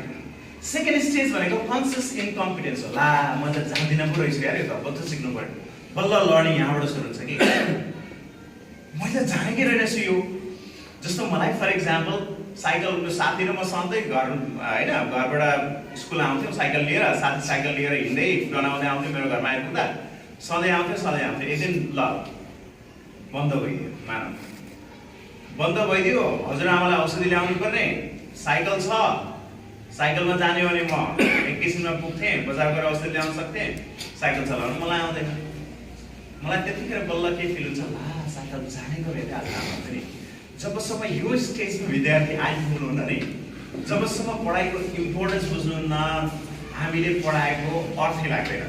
S1: Second stage भनेको कन्सियस इनकम्पिटेन्स हो, ला म त जान्दिनँ पो रहेछु यार, यो त बल्ल सिक्नु पर्यो, बल्ल लर्निङ यहाँबाट सुरु हुन्छ कि मैले जानेकै रहेनछु यो। जस्तो मलाई फर इक्जाम्पल साइकल साथी र म सधैँ घर होइन घरबाट स्कुल आउँथ्यौँ साइकल लिएर, साथी साइकल लिएर हिँड्दै गनाउँदै आउँथ्यो मेरो घरमा आइपुग्दा, सधैँ आउँथ्यो। एक दिन ल बन्द भइदियो, मानव बन्द भइदियो, हजुरआमालाई औषधि ल्याउनु पर्ने, साइकल छ, साइकलमा जाने भने म एकैछिनमा पुग्थेँ, बजार गएर औषधि ल्याउन सक्थेँ, साइकल चलाउनु मलाई आउँदैन। मलाई त्यतिखेर बल्ल के फिल हुन्छ, ला साइकल जानेको रहेछ आज आउँछ नि, जबसम्म यो स्टेजमा विद्यार्थी आइपुग्नुहुन्न नि, जबसम्म पढाइको इम्पोर्टेन्स बुझ्नुहुन्न, हामीले पढाएको अर्थै लाग्दैन।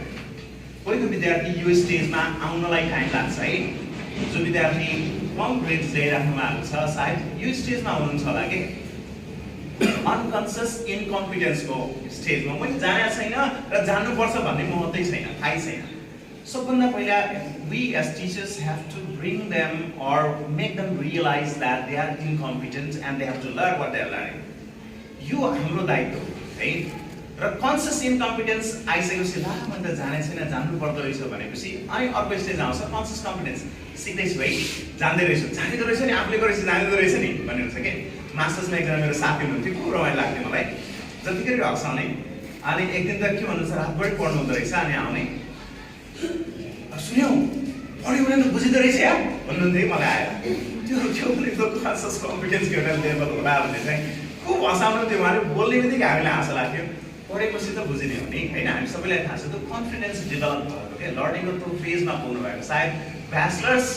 S1: कोहीको विद्यार्थी यो स्टेजमा आउनलाई टाइम लाग्छ है। जो विद्यार्थी कम ग्रेड्स ल्याइराख्नु भएको छ सायद यो स्टेजमा हुनुहुन्छ होला कि अनकन्सियस इनकम्पिटेन्सको स्टेजमा मैले जानेको छैन र जान्नुपर्छ भन्ने महत्त्वै छैन, थाहै छैन। सबभन्दा पहिला we as teachers have to bring them or make them realize that they are incompetent and they have to learn what they are learning. यो हाम्रो दायित्व हो है। र कन्सियस इनकम्पिटेन्स आइसकेपछि ला मैले त जाने छैन, जान्नु पर्दो रहेछ भनेपछि अनि अर्को स्टेज आउँछ कन्सियस कम्पिटेन्स। सिक्दैछु है, जान्दै रहेछु, जानेको रहेछ नि, आफूले गरेपछि जानेको रहेछ नि भन्ने हुन्छ कि। मास्टर्समा एकजना मेरो साथी हुनुहुन्थ्यो, खुब रमाइलो लाग्थ्यो मलाई, जतिखेर हँसाउने। अनि एक दिन त के भन्नुहुन्छ, रातभरि पढ्नु हुँदो रहेछ अनि आउने, सुन्यौ पढ्यो भने त बुझिँदो रहेछ या भन्नुहुन्थ्यो मलाई आएर। त्यो भनेको कन्सियस कम्पिटेन्सको एउटा लेभल होला भन्ने चाहिँ खुब हँसाउनु थियो उहाँले। बोल्ने बित्तिकै हामीलाई हाँसो लाग्थ्यो, पढेपछि त बुझिने हो नि होइन। हामी सबैलाई थाहा छ त्यो कन्फिडेन्स डेभलप भएको क्या, लर्निङको त्यो फेजमा पुग्नु भएको। सायद ब्याचलर्स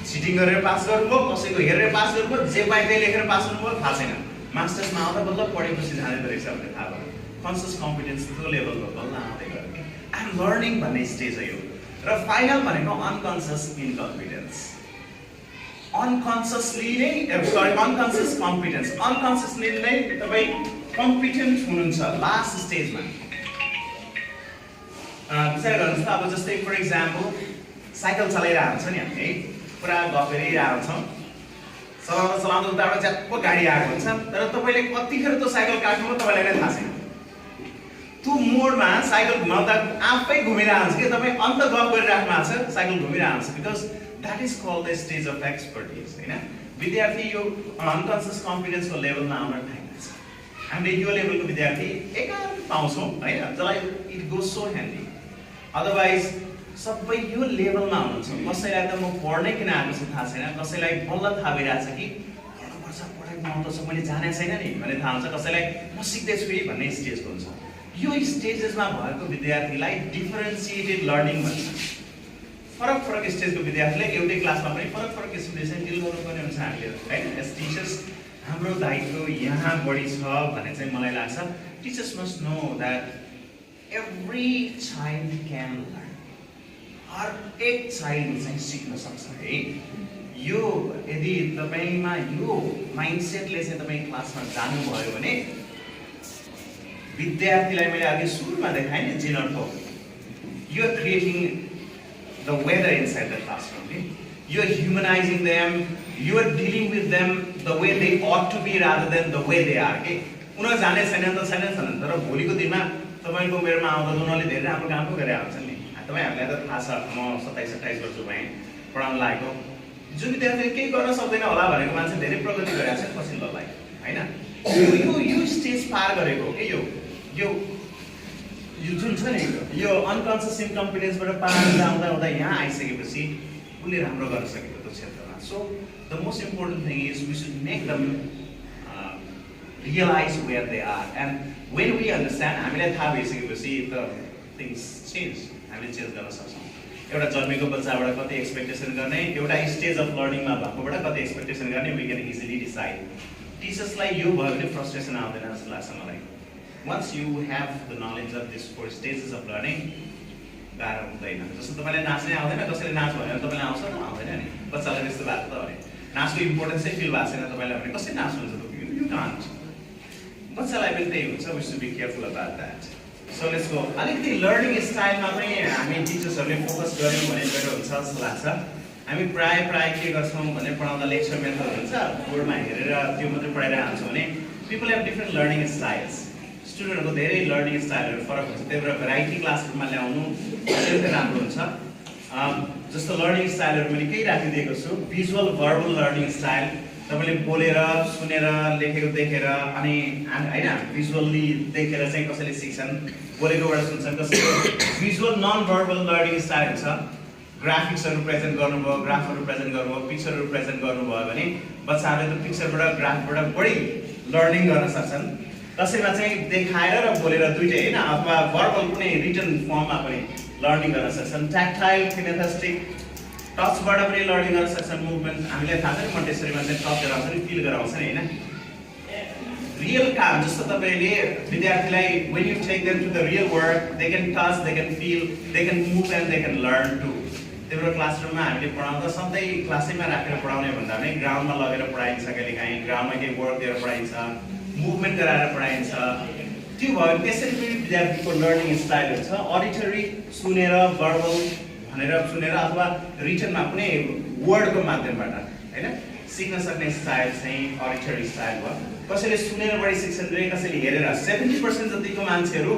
S1: सिटिङ गरेर पास गर्नुभयो, कसैको हेरेर पास गर्नुभयो, जे पाए त्यही लेखेर पास गर्नुभयो, थाहा छैन। मास्टर्समा आउँदा बल्ल पढेपछि जानेदो रहेछ भन्ने थाहा भयो। कन्सियस कम्पिटेन्स त्यो लेभलको बल्ल आउँदै गयो कि आइ एम लर्निङ भन्ने स्टेज हो यो। र फाइनल भनेको अनकन्सियस इनकम्पिटेन्स। अनकन्सियसली नै अनकन्सियस कम्पिटेन्स, अनकन्सियसली नै तपाईँ कम्पिटेन्ट हुनुहुन्छ लास्ट स्टेजमा। विचार गर्नुहोस् त, अब जस्तै फर इक्जाम्पल साइकल चलाइरहेको हुन्छ नि हामी है, पुरा गफ गरिरहेको हुन्छौँ, चलाउँदा उताबाट च्याप्प गाडी आएको हुन्छ, तर तपाईँले कतिखेर त्यो साइकल काट्नुभयो तपाईँलाई नै थाहा छैन। त्यो मोडमा साइकल घुमाउँदा आफै घुमिरहेको हुन्छ कि, तपाईँ अन्त गफ गरिराख्नु भएको छ, साइकल घुमिरहेको हुन्छ। Because that is called the stage of expertise होइन। विद्यार्थी यो अनकन्सियस कम्पिटेन्सको लेभलमा आउन टाइम लाग्छ। हामीले यो लेभलको विद्यार्थी एकान्त पाउँछौँ होइन, जसलाई it goes so handy. Otherwise सबै यो लेभलमा हुनुहुन्छ। कसैलाई त म पढ्नै किन आएको छु थाहा छैन, कसैलाई बल्ल थाहा भइरहेको छ कि पढ्नुपर्छ, पढाइ महत्त्व छ, मैले जानेको छैन नि भन्ने थाहा हुन्छ, कसैलाई म सिक्दैछु है भन्ने स्टेजको हुन्छ। यो स्टेजेसमा भएको विद्यार्थीलाई डिफरेन्सिएटेड लर्निङ भन्छ। फरक फरक स्टेजको विद्यार्थीलाई एउटै क्लासमा पनि फरक फरक किसिमले डिल गर्नुपर्ने हुन्छ हामीले होइन। एज टिचर्स हाम्रो दायित्व यहाँ बढी छ भन्ने चाहिँ मलाई लाग्छ। Teachers must know that every child can learn, हर एक चाइल्ड चाहिँ सिक्न सक्छ है। यो यदि तपाईँमा यो माइन्डसेटले चाहिँ तपाईँ क्लासमा जानुभयो भने विद्यार्थीलाई मैले अघि सुरुमा देखाएँ नि जिनरको, you are creating the weather inside the classroom, you are humanising them, you are dealing with them the way they ought to be rather than the way they are के। उनीहरू जाने छैन त छैन, तर भोलिको दिनमा तपाईँको मेरोमा आउँदा उनीहरूले धेरै राम्रो काम पो गरेर आउँछन् नि। तपाईँहरूलाई त थाहा छ, म 27-28 वर्ष भएँ पढाउन लागेको। जुन विद्यार्थीले केही गर्न सक्दैन होला भनेको मान्छे धेरै प्रगति गरेको छ पछिल्लो लाइफ होइन। यो स्टेज पार गरेको हो कि यो जुन छ नि यो अनकन्सियस इनकम्पिटेन्सबाट पार आउँदा यहाँ आइसकेपछि उसले राम्रो गर्न सकेको त्यो क्षेत्रमा। So the most important thing is we should make them realise where they are and when we understand, हामीलाई थाहा भइसकेपछि द थिङ्स चेन्ज, हामीले चेन्ज गर्न सक्छौँ। एउटा जन्मेको बच्चाबाट कति एक्सपेक्टेसन गर्ने, एउटा स्टेज अफ लर्निङमा भएकोबाट कति एक्सपेक्टेसन गर्ने, वी क्यान इजिली डिसाइड। टिचर्सलाई यो भयो भने फ्रस्ट्रेसन आउँदैन जस्तो लाग्छ मलाई। Once you have the knowledge of these 4 stages of learning, गाह्रो हुँदैन। जस्तो तपाईँलाई नाच्नै आउँदैन, कसैले नाच भन्यो भने तपाईँलाई आउँछ त आउँदैन नि, बच्चालाई त्यस्तो भएको त भने नाचको इम्पोर्टेन्स चाहिँ फिल भएको छैन तपाईँलाई भने कसरी नाच्नुहुन्छ त, यु कान्ट। बच्चालाई पनि त्यही हुन्छ, we should be careful about that. So let's go. अलिकति लर्निङ स्टाइलमा पनि हामी टिचर्सहरूले फोकस गऱ्यौँ भने बेटर हुन्छ जस्तो लाग्छ। हामी प्राय के गर्छौँ भने पढाउँदा लेक्चर मेथड हुन्छ, बोर्डमा हेरेर त्यो मात्रै पढाइरहेको हुन्छौँ भने people have different learning styles. स्टुडेन्टहरूको धेरै लर्निङ स्टाइलहरू फरक हुन्छ, त्यही भएर भेराइटी क्लासरुममा ल्याउनु अत्यन्तै राम्रो हुन्छ। जस्तो लर्निङ स्टाइलहरू मैले केही राखिदिएको छु। भिजुअल भर्बल लर्निङ स्टाइल, तपाईँले बोलेर सुनेर लेखेको देखेर अनि होइन भिजुअल्ली देखेर चाहिँ कसैले सिक्छन्, बोलेकोबाट सुन्छन्। कसैको visual non verbal learning style हुन्छ, ग्राफिक्सहरू प्रेजेन्ट गर्नुभयो, ग्राफहरू प्रेजेन्ट गर्नुभयो, पिक्चरहरू प्रेजेन्ट गर्नुभयो भने बच्चाहरूले त पिक्चरबाट ग्राफबाट बढी लर्निङ गर्न सक्छन्। कसैमा चाहिँ देखाएर र बोलेर दुइटै होइन, अथवा भर्बल कुनै रिटन फर्ममा पनि लर्निङ गर्न सक्छन्। ट्याक्टाइल, किनेस्थेटिक टचबाट पनि लर्निङ गर्न सक्छन् मुभमेन्ट हामीलाई थाहा छ नि मोन्टेसरीमा चाहिँ टच गराउँछ नि फिल गराउँछ नि हैन रियल काम जस्तो तपाईले विद्यार्थीलाई when you take them to the real world they can touch they can feel they can move and they can learn too त्यही क्लासरुममा हामीले पढाउँदा सधैँ क्लासैमा राखेर पढाउने भन्दा पनि ग्राउन्डमा लगेर पढाइन्छ कहिलेकाहीँ ग्राउन्डमा केही वर्क दिएर पढाइन्छ मुभमेन्ट गराएर पढाइन्छ त्यो भयो त्यसरी पनि विद्यार्थीको लर्निङ स्टाइलहरू छ अडिटरी सुनेर भर्बल भनेर सुनेर अथवा रिटनमा कुनै वर्डको माध्यमबाट हैन सिक्न सक्ने स्टाइल चाहिँ अडिटरी स्टाइल हो कसैले सुनेर बढी शिक्षण दिए कसैले हेरेर 70% जतिको मान्छेहरू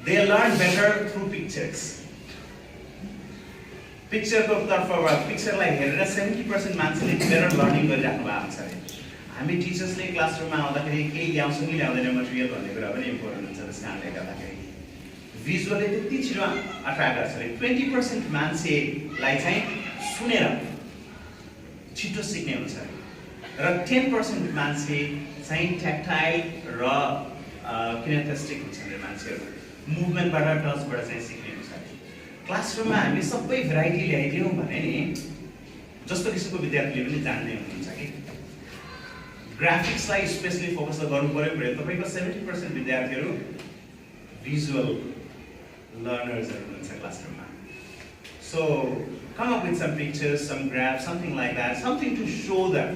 S1: they learn better through pictures पिक्चरको तर्फबाट पिक्चरलाई हेरेर 70% मान्छेले बेटर लर्निङ गरिराख्नु भएको छ अरे हामी टिचर्सले क्लासरुममा आउँदाखेरि केही ल्याउँछौँ कि ल्याउँदैन मटेरियल भन्ने कुरा पनि इम्पोर्टेन्ट हुन्छ त्यस कारणले गर्दाखेरि भिजुअलले त्यति छिटो अट्र्याक्ट गर्छ अरे 20% मान्छेलाई चाहिँ सुनेर छिटो सिक्ने हुन्छ र 10% मान्छे चाहिँ ट्याक्टाइल र किनेस्थेटिक हुन्छ अरे मान्छेहरू मुभमेन्टबाट टचबाट चाहिँ सिक्ने हुन्छ क्लासरुममा हामी सबै भेराइटी ल्याइदियौँ भने नि जस्तो किसिमको विद्यार्थीले पनि जान्ने हुनुहुन्छ कि ग्राफिक्सलाई स्पेसली फोकस गर्नु पर्यो तपाईँको 70% विद्यार्थीहरू भिजुअल लर्नर्सहरू हुनुहुन्छ क्लासरुममा so come up with some pictures, some graphs, something like that, something to show them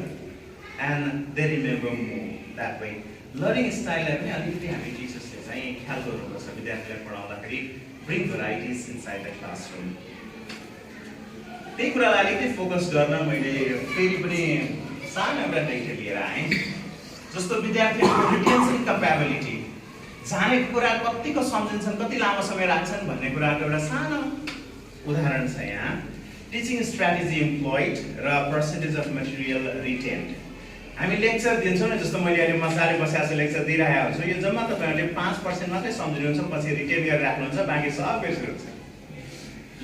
S1: and they remember more that way. Learning style लाई पनि अलिकति हामी टिचर्सले चाहिँ ख्याल गर्नुपर्छ विद्यार्थीलाई पढाउँदाखेरि bring varieties inside the classroom. त्यही कुरालाई अलिकति फोकस गर्न मैले फेरि पनि सानो एउटा डेटा लिएर आएँ जस्तो विद्यार्थीहरूको रिटेन्सन क्यापेबिलिटी जानेको कुरा कतिको सम्झिन्छन् कति लामो समय राख्छन् भन्ने कुराको एउटा सानो उदाहरण छ यहाँ टिचिङ स्ट्राटेजी इम्प्लोइड र पर्सेन्टेज अफ मटेरियल रिटेन्ड हामी लेक्चर दिन्छौँ नि जस्तो मैले अहिले मजाले बसेर लेक्चर दिइरहेको हुन्छु यो जम्मा तपाईँहरूले 5% मात्रै सम्झिनुहुन्छ पछि रिटेन गरेर राख्नुहुन्छ बाँकी सब बिर्सिनुहुन्छ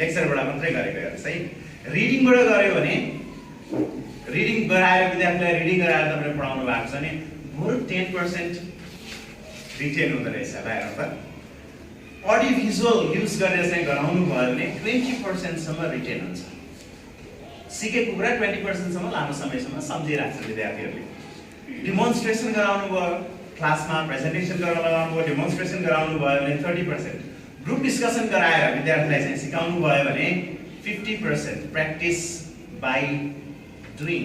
S1: लेक्चरबाट मात्रै गरेको हेर्नुहोस् है रिडिङबाट गऱ्यो भने रिडिङ गराएर विद्यार्थीलाई रिडिङ गराएर तपाईँले पढाउनु भएको छ नि बरु 10% रिटेन हुँदो रहेछ ल हेर्नु त अडियो भिजुअल युज गरेर चाहिँ गराउनु भयो भने 20% सम्म रिटेन हुन्छ सिकेको कुरा 20% सम्म लामो समयसम्म सम्झिराख्छ विद्यार्थीहरूले डिमोन्स्ट्रेसन गराउनु भयो क्लासमा प्रेजेन्टेसन गर्न लगाउनु भयो डिमोन्स्ट्रेसन गराउनु भयो भने 30% ग्रुप डिस्कसन गराएर विद्यार्थीलाई चाहिँ सिकाउनु भयो भने 50% प्र्याक्टिस बाइ डुइङ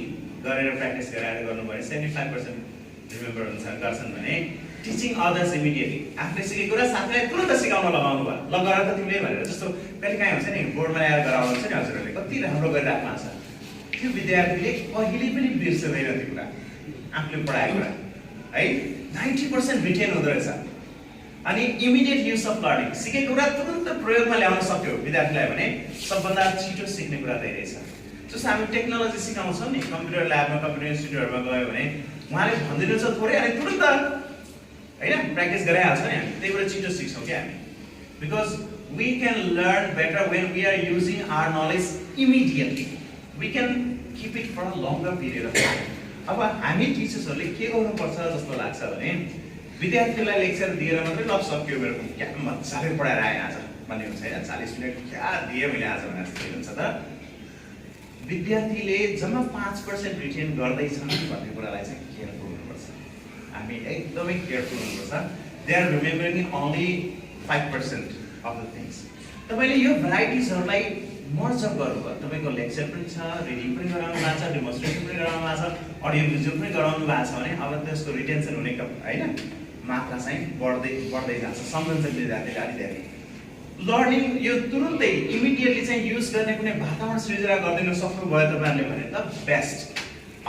S1: गरेर प्र्याक्टिस गराएर गर्नु भयो 75% रिमेम्बर हुन्छ गर्छन् भने टिचिङ अदर्स इमिडिएटली आफूले सिकेको कुरा साथीलाई तुरन्त सिकाउन लगाउनु भयो ल गर त तिमीले भनेर जस्तो कहिलेकाहीँ हुन्छ नि बोर्डमा ल्याएर गराउनुहुन्छ नि हजुरहरूले कति राम्रो गरिराख्नु छ त्यो विद्यार्थीले कहिले पनि बिर्सदैन त्यो कुरा आफूले पढाएको कुरा है 90% रिटेन हुँदो रहेछ अनि इमिडिएट युज अफ लर्निङ सिकेको कुरा तुरन्त प्रयोगमा ल्याउन सक्यो विद्यार्थीलाई भने सबभन्दा छिटो सिक्ने कुरा त्यही रहेछ जस्तो हामी टेक्नोलोजी सिकाउँछौँ नि कम्प्युटर ल्याबमा कम्प्युटर इन्स्टिट्युटहरूमा गयो भने उहाँले भनिदिनुहुन्छ थोरै अनि तुरन्त हैन प्र्याक्टिस गराइहाल्छ नि हामी त्यही भएर छिटो सिक्छौँ क्या हामी because we can learn better when we are using our knowledge immediately we can keep it for a longer period of time अब हामी टिचर्सहरूले के गर्नुपर्छ जस्तो लाग्छ भने विद्यार्थीलाई लेक्चर दिएर मात्रै ल सक्यो मेरो क्या मजाले पढाएर आएँ आज भन्ने हुन्छ होइन 40 मिनट क्या दिएँ मैले आज भनेर जस्तो हुन्छ तर विद्यार्थीले जम्मा 5% रिटेन गर्दैछन् भन्ने कुरालाई चाहिँ केयरफुल हुनुपर्छ हामी एकदमै केयरफुल हुनुपर्छ they are remembering only 5% of the things तपाईँले यो भेराइटिजहरूलाई मर्ज अप गर्नुभयो तपाईँको लेक्चर पनि छ रिडिङ पनि गराउनु भएको छ डेमोन्स्ट्रेसन पनि गराउनु भएको छ अडियो भिजुअल पनि गराउनु भएको छ भने अब त्यसको रिटेन्सन हुने होइन मात्रा चाहिँ बढ्दै जान्छ सम्झन्छ विद्यार्थीले अलिकति लर्निङ यो तुरुन्तै इमिडिएटली चाहिँ युज गर्ने कुनै वातावरण सृजना गरिदिन सक्नुभयो तपाईँहरूले भने त बेस्ट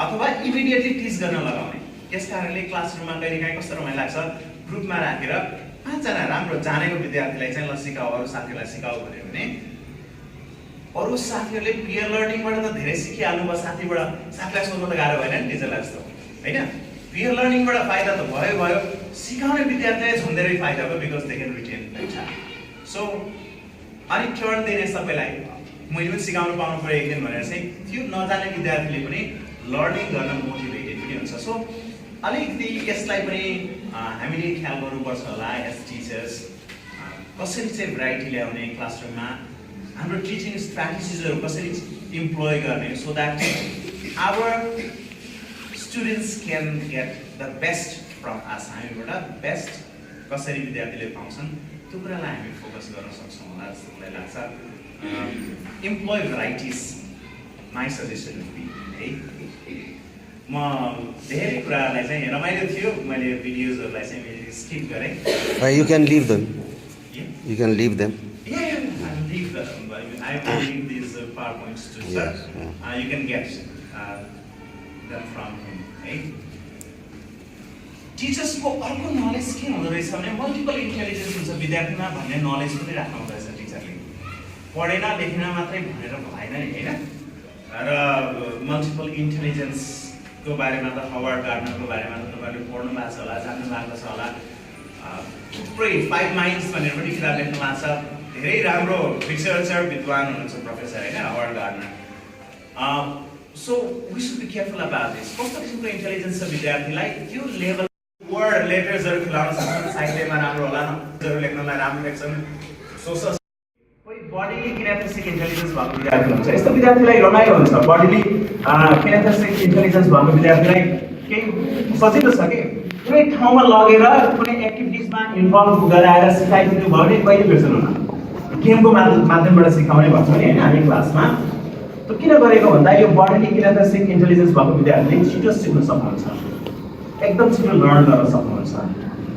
S1: अथवा इमिडिएटली टिच गर्न लगाउने यस कारणले क्लासरुममा कहिलेकाहीँ कस्तो रमाइलो लाग्छ ग्रुपमा राखेर 5 जना राम्रो जानेको विद्यार्थीलाई चाहिँ ल सिकाऊ अरू साथीलाई सिकाऊ भन्यो भने अरू साथीहरूले पियर लर्निङबाट त धेरै सिकिहाल्नु भयो साथीलाई सोध्नु त गाह्रो भएन नि टिचरलाई जस्तो होइन पियर लर्निङबाट फाइदा त भयो सिकाउने विद्यार्थीलाई झन् धेरै फाइदा भयो because they can retain better so अनि टर्न दिने सबैलाई मैले पनि सिकाउनु पाउनु पर्यो एक दिन भनेर चाहिँ त्यो नजाने विद्यार्थीले पनि लर्निङ गर्न मोटिभेटेड पनि हुन्छ सो अलिकति यसलाई पनि हामीले ख्याल गर्नुपर्छ होला एज टिचर्स कसरी चाहिँ भेराइटी ल्याउने क्लासरुममा हाम्रो टिचिङ स्ट्राटेजिजहरू कसरी इम्प्लोय गर्ने so that our students can get the best from us. हामीबाट बेस्ट कसरी विद्यार्थीले पाउँछन् त्यो कुरालाई हामी फोकस गर्न सक्छौँ होला जस्तो मलाई लाग्छ। Employ varieties my suggestion would be है। म धेरै कुराहरूलाई चाहिँ रमाइलो थियो, मैले भिडियोजहरूलाई चाहिँ मैले स्किप गरेँ।
S3: You can leave them. You can leave them.
S1: Yeah, I'll leave them. I will leave these PowerPoints to sir. You can get them from him. है टिचर्सको अर्को नलेज के हुँदो रहेछ भने मल्टिपल इन्टेलिजेन्स हुन्छ विद्यार्थीमा भन्ने नलेज पनि राख्नु हुँदो रहेछ टिचरले। पढेन लेखेन मात्रै भनेर भएन नि होइन। र मल्टिपल इन्टेलिजेन्सको बारेमा त हवार्ड गार्डनरको बारेमा त तपाईँले पढ्नु भएको छ होला, जान्नु भएको छ होला। थुप्रै 5 माइन्ड्स भनेर पनि किताब लेख्नु भएको छ। धेरै राम्रो रिसर्चर विद्वान हुनुहुन्छ प्रोफेसर होइन Howard Gardner. So we should be careful about this. कस्तो किसिमको इन्टेलिजेन्स छ विद्यार्थीलाई त्यो लेभल वर्ड लेटर्सहरू खुलाउन सक्छन्, साहित्यमा राम्रो होला, नोट्सहरू लेख्नलाई राम्रो लेख्छन्। सोसल कोही बडीली किनेस्थेटिक इन्टेलिजेन्स भएको विद्यार्थी हुन्छ, यस्तो विद्यार्थीलाई रमाइलो हुन्छ। बडीली किनेस्थेटिक इन्टेलिजेन्स भएको विद्यार्थीलाई केही सजिलो छ कि कुनै ठाउँमा लगेर कुनै एक्टिभिटिजमा इन्भल्भ गराएर सिकाइदिनु भयो भने कहिले बिर्सनु न। गेमको माध्यमबाट सिकाउने भन्छ नि होइन हामी क्लासमा। त किन गरेको भन्दा यो बडीली किनेस्थेटिक इन्टेलिजेन्स भएको विद्यार्थीले छिटो सिक्न सक्नुहुन्छ, एकदम छिटो लर्न गर्न सक्नुहुन्छ।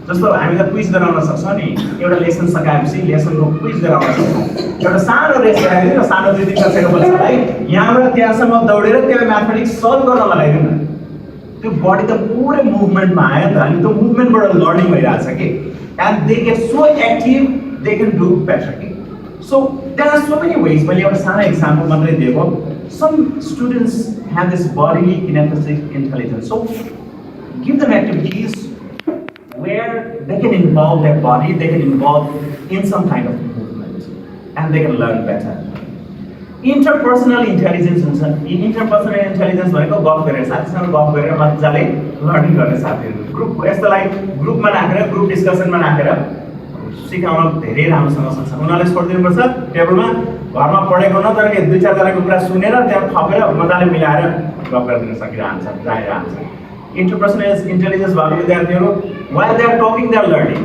S1: जस्तो हामी त क्विज गराउन सक्छौँ नि, एउटा लेसन सकाएपछि लेसनको क्विज गराउन सक्छौँ। एउटा सानो रेस गराइदिनु न, सानो 2-3 कक्षाको बच्चालाई यहाँबाट त्यहाँसम्म दौडेर त्यहाँ म्याथमेटिक्स सल्भ गर्न लगाइदिनु न। त्यो बडी त पुरै मुभमेन्टमा आयो त, अनि त्यो मुभमेन्टबाट लर्निङ भइरहेछ कि। And they get so active they can do better कि। So there are so many ways. मैले एउटा सानो एक्जाम्पल मात्रै दिएको। Some students have this bodily kinaesthetic intelligence. So give them activities where they can involve their body, they can involve in some kind of movement, and they can learn better. Interpersonal intelligence हुन्छ। interpersonal intelligence भनेको गफ गरेर साथीसँग गफ गरेर मजाले लर्निङ गर्ने साथीहरू। ग्रुप यस्तोलाई ग्रुपमा राखेर ग्रुप डिस्कसनमा राखेर सिकाउन धेरै राम्रोसँग सक्छ। उनीहरूले छोडिदिनुपर्छ टेबलमा, घरमा पढेको न तर 2-4 जनाको कुरा सुनेर त्यहाँ थपेर मजाले मिलाएर गफ गरिदिन सकिरहन्छ, जानिरहन्छ। Interpersonal intelligence भएको विद्यार्थीहरू while they are talking they are learning।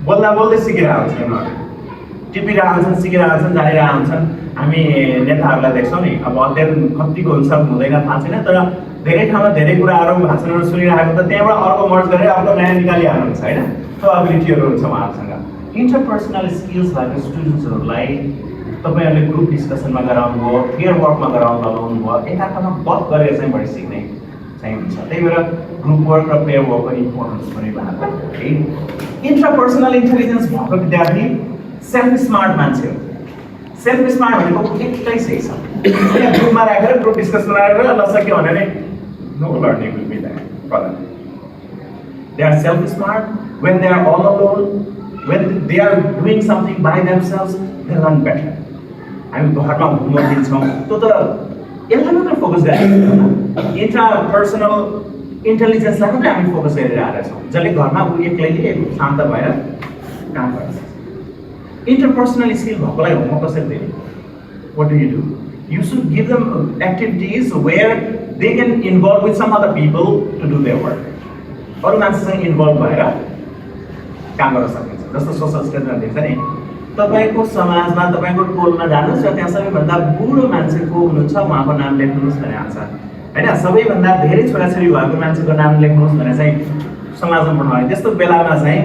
S1: बोल्दा बोल्दै सिकिरहन्छन् उनीहरू, टिपिरहन्छन्, सिकिरहन्छन्, जानिरहन्छन्। हामी नेताहरूलाई देख्छौँ नि, अब अध्ययन कतिको हुन्छ हुँदैन थाहा छैन, तर धेरै ठाउँमा धेरै कुराहरू भाषणहरू सुनिरहेको त त्यहाँबाट अर्को मर्ज गरेर अर्को नयाँ निकालिहाल्नुहुन्छ होइन। त्यो एबिलिटीहरू हुन्छ उहाँहरूसँग। इन्टरपर्सनल स्किल्स भएको स्टुडेन्ट्सहरूलाई तपाईँहरूले ग्रुप डिस्कसनमा गराउनु भयो, पेयर वर्कमा गराउनु लगाउनु भयो, एकाअर्कामा गफ गरेर चाहिँ बढी सिक्ने चाहिँ हुन्छ। त्यही भएर ग्रुप वर्क र पेयर वर्कको इम्पोर्टेन्स पनि भएको है। इन्ट्रापर्सनल इन्टेलिजेन्स भएको विद्यार्थी सेल्फ स्मार्ट मान्छे हो। सेल्फ स्मार्ट भनेको एक्लै सही छ, ग्रुपमा राखेर ग्रुप डिस्कसमा राखेर नसक्यो भने no learning will be there for them. They are self smart when they are all alone, when they are doing something by themselves they learn better. हामी घरमा होमवर्क दिन्छौँ त्यो त यसलाई मात्र फोकस गरेर इन्ट्रापर्सनल इन्टेलिजेन्सलाई मात्रै हामी फोकस गरिरहेका छौँ, जसले घरमा ऊ एक्लैले शान्त भएर काम गर्छ। इन्टरपर्सनल स्किल भएकोलाई होमवर्क कसरी दिने? What do you do? You should give them activities where they can involve with some other people to do their work. अरू मान्छेसँग इन्भल्भ भएर काम गर्न सकिन्छ। जस्तो सोसल स्टेजमा देख्छ नि, तपाईँको समाजमा तपाईँको टोलमा जानुहोस् र त्यहाँ सबैभन्दा बुढो मान्छे को हुनुहुन्छ उहाँको नाम लेख्नुहोस् भनेर आउँछ होइन। सबैभन्दा धेरै छोराछोरी भएको मान्छेको नाम लेख्नुहोस् भनेर चाहिँ समाजमा पठाउने। त्यस्तो बेलामा चाहिँ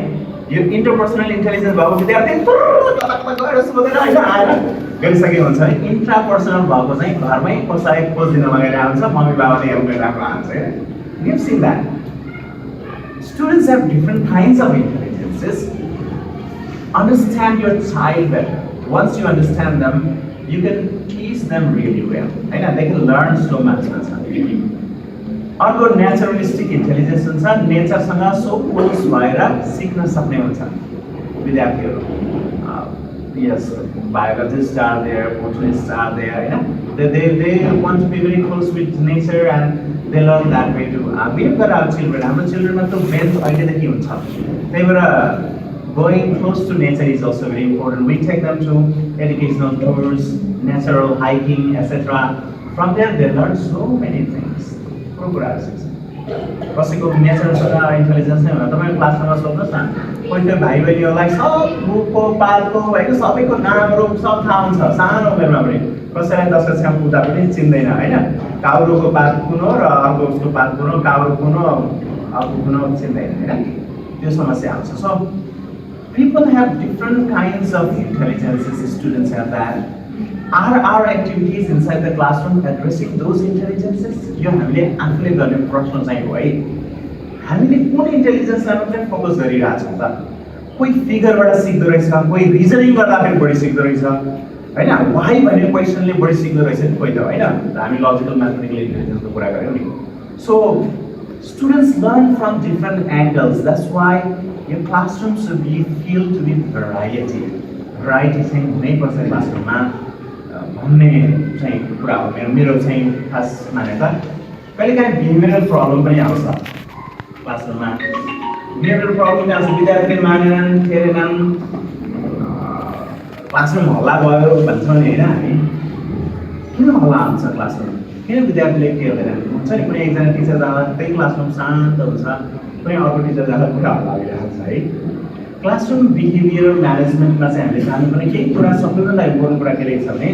S1: यो इन्टरपर्सनल इन्टेलिजेन्स भएको विद्यार्थी गएर सोधेर होइन आएर गरिसकेको हुन्छ भने इन्ट्रापर्सनल भएको चाहिँ घरमै कसैलाई खोज दिन लगाएर आउँछ, मम्मी बाबाले हेर्नु गरिरहेको आउँछ होइन। We have seen that. Students have different kinds of intelligences. Understand your child better. Once you understand them, you can teach them really well. And they can learn so much. अर्को नेचरलिस्टिक इन्टेलिजेन्स हुन्छ। नेचरसँग सो क्लोज भएर सिक्न सक्ने हुन्छ विद्यार्थीहरू। यस, biologists are there, botanists are there, you know. They want to be very close with nature and they learn that way too. We have got our children. हाम्रो चिल्ड्रेनमा त मेन अहिलेदेखि हुन्छ। त्यही भएर
S4: going close to nature is also very important. We take them to educational tours, natural hiking, etc. From there, they learn so many things. कसैको नेचरसँग इन्टेलिजेन्स नै हुँदैन तपाईँ क्लासमा सोध्नुहोस् न कोही कोही भाइ बहिनीहरूलाई सब रुखको पातको होइन सबैको नामहरू सब थाहा हुन्छ सानो उमेरमा पनि कसैलाई 10 कक्षामा पुग्दा पनि चिन्दैन होइन काउरोको पात कुन हो र अर्को उसको पात कुन हो काउरो कुन हो अर्को कुन हो चिन्दैन होइन त्यो समस्या आउँछ so people have different kinds of intelligences students have that are our activities inside the classroom addressing those intelligences यो हामीले आफूले गर्ने प्रश्न चाहिँ हो है हामीले कुन इन्टेलिजेन्सलाई मात्रै फोकस गरिरहेछौँ त कोही फिगरबाट सिक्दो रहेछ कोही रिजनिङ गर्दाखेरि बढी सिक्दो रहेछ हैन वाइ भन्ने क्वेसनले बढी सिक्दो रहेछ नि कोही त हैन हामी लजिकल म्याथमेटिकल इन्टेलिजेन्सको कुरा गर्यौँ नि so students learn from different angles that's why your classroom should be filled to be variety चाहिँ हुनैपर्छ क्लासरुममा भन्ने चाहिँ कुरा हो मेरो चाहिँ खास मान्यता कहिलेकाहीँ बिहेभियरल प्रब्लम पनि आउँछ क्लासरुममा बिहेभियरल प्रब्लम आउँछ विद्यार्थीले मानेनन् फेरेनन् क्लासरुम हल्ला भयो भन्छौँ नि होइन हामी किन हल्ला आउँछ क्लासरुम किन विद्यार्थीले खेल्दैनन् हुन्छ नि कुनै एकजना टिचर जाँदा त्यही क्लासरुम शान्त हुन्छ कुनै अर्को टिचर जाँदा पुरा हल्ला भइरहेको छ है क्लासरुम बिहेभियर म्यानेजमेन्टमा चाहिँ हामीले जानुपर्ने केही कुरा सबैभन्दा इम्पोर्टेन्ट कुरा के रहेछ भने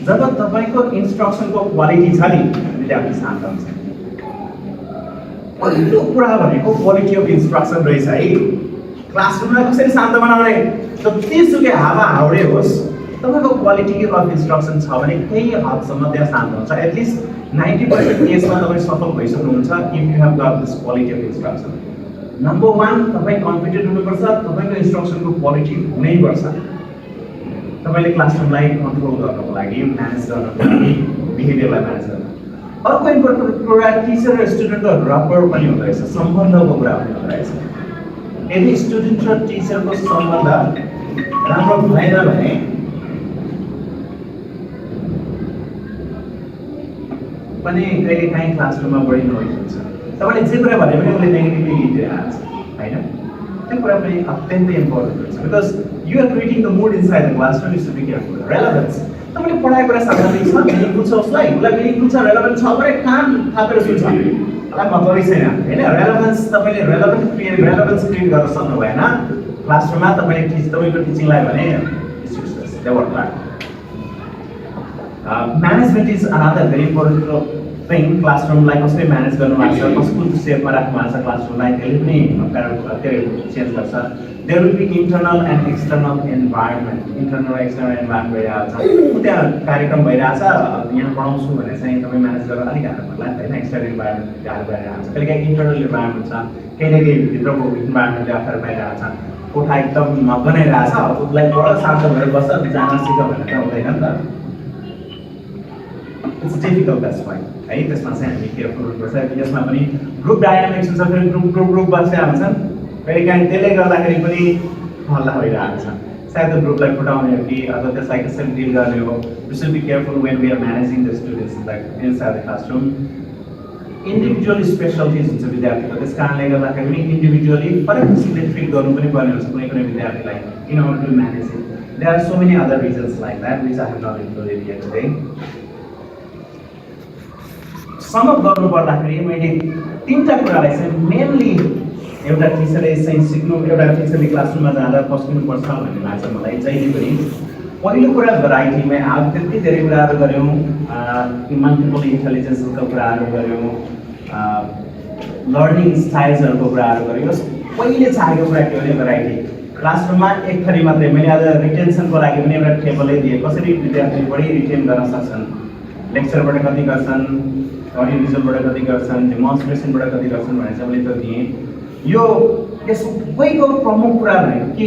S4: जब तपाईँको इन्स्ट्रक्सनको क्वालिटी छ नि विद्यार्थी शान्त हुन्छ पहिलो कुरा भनेको क्वालिटी अफ इन्स्ट्रक्सन रहेछ है क्लासरुमलाई कसरी शान्त बनाउने जतिसुकै हावा हाउडे होस् तपाईँको क्वालिटी अफ इन्स्ट्रक्सन छ भने केही हदसम्म त्यहाँ शान्त हुन्छ एटलिस्ट 90% केसमा तपाईँ सफल भइसक्नुहुन्छ if you have got this quality of instruction number 1 तपाईँ कम्पिटेन्ट हुनुपर्छ तपाईँको इन्स्ट्रक्सनको क्वालिटी हुनैपर्छ तपाईँले क्लासरुमलाई कन्ट्रोल गर्नको लागि म्यानेज गर्नको लागि बिहेभियरलाई म्यानेज गर्न अर्को इम्पोर्टेन्ट कुरा टिचर र स्टुडेन्टको रपर पनि हुँदो रहेछ सम्बन्धको कुरा पनि हुँदो रहेछ यदि स्टुडेन्ट र टिचरको सम्बन्ध राम्रो भएन भने पनि कहिलेकाहीँ क्लासरुममा बढी नोइज हुन्छ तपाईँले जे कुरा भने पनि उसले नेगेटिभली लिइरहेको छ होइन त्यो कुरा पनि अत्यन्तै इम्पोर्टेन्ट हुन्छ because you are creating the mood inside the classroom you should be careful relevance तपाईँले पढाएको कुरा सामाजिक छ मिनिङफुल छ उसलाई मिनिङफुल छ रेलेभेन्ट छ भने काम थापेर सुन्छ उसलाई मतलबै छैन होइन रेलेभेन्स तपाईँले रेलेभेन्स क्रिएट गर्न सक्नु भएन क्लासरुममा तपाईँले तपाईँको टिचिङलाई भने management is another very important thing क्लासरुमलाई कसरी म्यानेज गर्नुभएको छ कस्तो सेपमा राख्नु भएको छ क्लासरुमलाई त्यसले पनि चेन्ज गर्छ there will be internal and external environment internal र एक्सटर्नल इन्भाइरोमेन्ट भइरहेको छ त्यहाँ कार्यक्रम भइरहेछ यहाँ पढाउँछु भने चाहिँ तपाईँ म्यानेज गर्न अलिक गाह्रो पर्ला होइन एक्सटर्नल इन्भाइरोमेन्ट गाह्रो भइरहेको छ कहिलेकाहीँ इन्टरनल इन्भाइरोमेन्ट छ केही न केही भित्रको इन्भाइरोमेन्टले अप्ठ्यारो पाइरहेको छ कोठा एकदम मगनाइरहेछ उसलाई पढ शान्त भएर बस्छ जान सिक भनेर त हुँदैन नि त इट्स डिफिकल्ट द्याट्स वाइ है त्यसमा चाहिँ हामी केयरफुल हुनुपर्छ यसमा पनि ग्रुप डाइनामिक्स हुन्छ फेरि ग्रुप बसेर हुन्छन् कहिलेकाहीँ त्यसले गर्दाखेरि पनि हल्ला भइरहेको छ सायद त्यो ग्रुपलाई फुटाउने हो कि अथवा त्यसलाई कसरी डिल गर्ने हो we should be careful when we are managing the students like inside the classroom individual specialities हुन्छ विद्यार्थीको त्यस कारणले गर्दाखेरि पनि इन्डिभिजुअली फरक किसिमले ट्रिट गर्नु पनि पर्ने हुन्छ कुनै कुनै विद्यार्थीलाई in order to manage it there are so many other reasons like that which I have not included here today sum up गर्नु पर्दाखेरि मैले तीनटा कुरालाई चाहिँ मेनली एउटा टिचरले चाहिँ सिक्नु एउटा टिचरले क्लासरुममा जाँदा पस्किनुपर्छ भन्ने लाग्छ मलाई जहिले पनि पहिलो कुरा भेराइटीमै अब त्यति धेरै कुराहरू गऱ्यौँ मल्टिपल इन्टेलिजेन्सको कुराहरू गऱ्यौँ लर्निङ स्टाइल्सहरूको कुराहरू गऱ्यौँ पहिले चाहेको कुरा के हो भने भेराइटी क्लासरुममा एक थरी मात्रै मैले आज रिटेन्सनको लागि पनि एउटा टेबलै दिएँ कसरी विद्यार्थी बढी रिटेन गर्न सक्छन् लेक्चरबाट कति गर्छन् अडियो भिजुअलबाट कति गर्छन् डेमोन्स्ट्रेसनबाट कति गर्छन् भनेर चाहिँ मैले त्यो दिएँ यो सबैको प्रमुख कुरा भनेको कि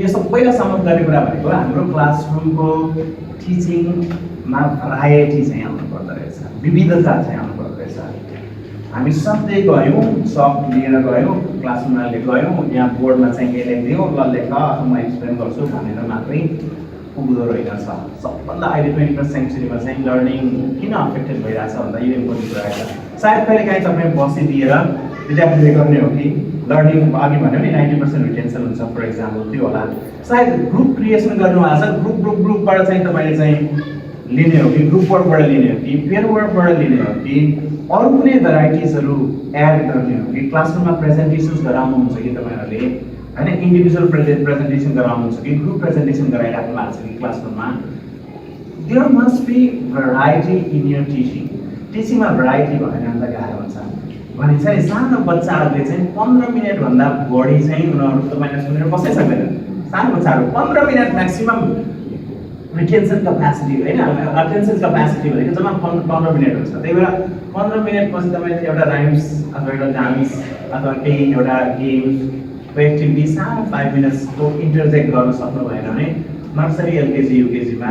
S4: यो सबैलाई समअप गर्ने कुरा भनेको हाम्रो क्लासरुमको टिचिङमा भराइटी चाहिँ आउनु पर्दो रहेछ विविधता चाहिँ आउनु पर्दो रहेछ हामी सधैँ गयौँ सब लिएर गयौँ क्लासरुममा गयौँ यहाँ बोर्डमा चाहिँ के लेखिदिउँ ल लेख म एक्सप्लेन गर्छु भनेर मात्रै पुग्दो रहेछ सबभन्दा अहिले 21st सेन्चुरीमा चाहिँ लर्निङ किन अफेक्टेड भइरहेछ भन्दा यो इम्पोर्टेन्ट कुरा छ सायद कहिलेकाहीँ तपाईँ बसिदिएर विद्यार्थीले गर्ने हो कि लर्निङ अघि भन्यो नि 90% रिटेन्सन हुन्छ फर इक्जाम्पल त्यो होला। सायद ग्रुप क्रिएसन गर्नुभएको छ, ग्रुपबाट चाहिँ तपाईँले चाहिँ लिने हो कि ग्रुप वर्कबाट लिने हो कि पेयर वर्कबाट लिने हो कि अरू कुनै भेराइटिजहरू एड गर्ने हो कि क्लासरुममा प्रेजेन्टेसन्स गराउनुहुन्छ कि तपाईँहरूले होइन, इन्डिभिजुअल प्रेजेन्टेसन गराउनुहुन्छ कि ग्रुप प्रेजेन्टेसन गराइराख्नु भएको छ कि क्लासरुममा। There must be variety in your teaching. टिचिङमा भेराइटी भएन भने त गाह्रो हुन्छ। भने चाहिँ सानो बच्चाहरूले चाहिँ 15 मिनटभन्दा बढी चाहिँ उनीहरू तपाईँले सुनेर बस्नै सक्दैन। सानो बच्चाहरू 15 मिनट म्याक्सिमम् रिटेन्सन क्यापेसिटी होइन, अटेन्सन क्यापेसिटी भनेको जम्मा 15 मिनट हुन्छ। त्यही भएर 15 मिनटपछि तपाईँले एउटा राइम्स अथवा एउटा डान्स अथवा केही एउटा गेम्स एक्टिभिटी सानो 5 मिनट्सको इन्टरजेक्ट गर्न सक्नु भएन भने नर्सरी एलकेजी युकेजीमा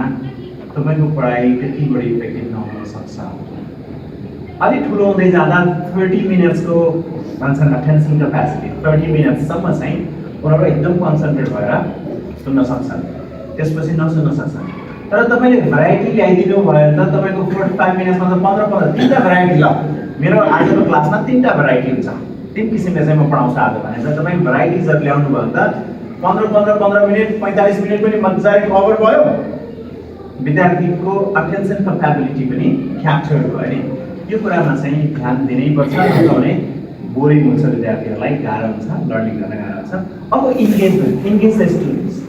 S4: तपाईँको पढाइ त्यति बढी इफेक्टिभ नहुन सक्छ। अलिक ठुलो हुँदै जाँदा 30 मिनट्सको भन्छन् अटेन्सन क्यापेसिटी, 30 मिनट्ससम्म चाहिँ उनीहरू एकदम कन्सन्ट्रेट भएर सुन्न सक्छन्, त्यसपछि नसुन्न सक्छन्। तर तपाईँले भेराइटी ल्याइदिनु भयो भने त तपाईँको 45 मिनट्समा त 15 3टा भेराइटी ल मेरो आजको क्लासमा 3टा भेराइटी हुन्छ, 3 किसिमले चाहिँ म पढाउँछु आज भने चाहिँ तपाईँ भेराइटिजहरू ल्याउनु भयो भने त 15 मिनट 45 मिनट पनि मजाले कभर भयो, विद्यार्थीको अटेन्सन क्यापेबिलिटी पनि क्याप्चर भयो नि। यो कुरामा चाहिँ ध्यान दिनैपर्छ, नभए बोरिङ हुन्छ, विद्यार्थीहरूलाई गाह्रो हुन्छ, लर्निङ गर्न गाह्रो हुन्छ। अब engagement, engage the students.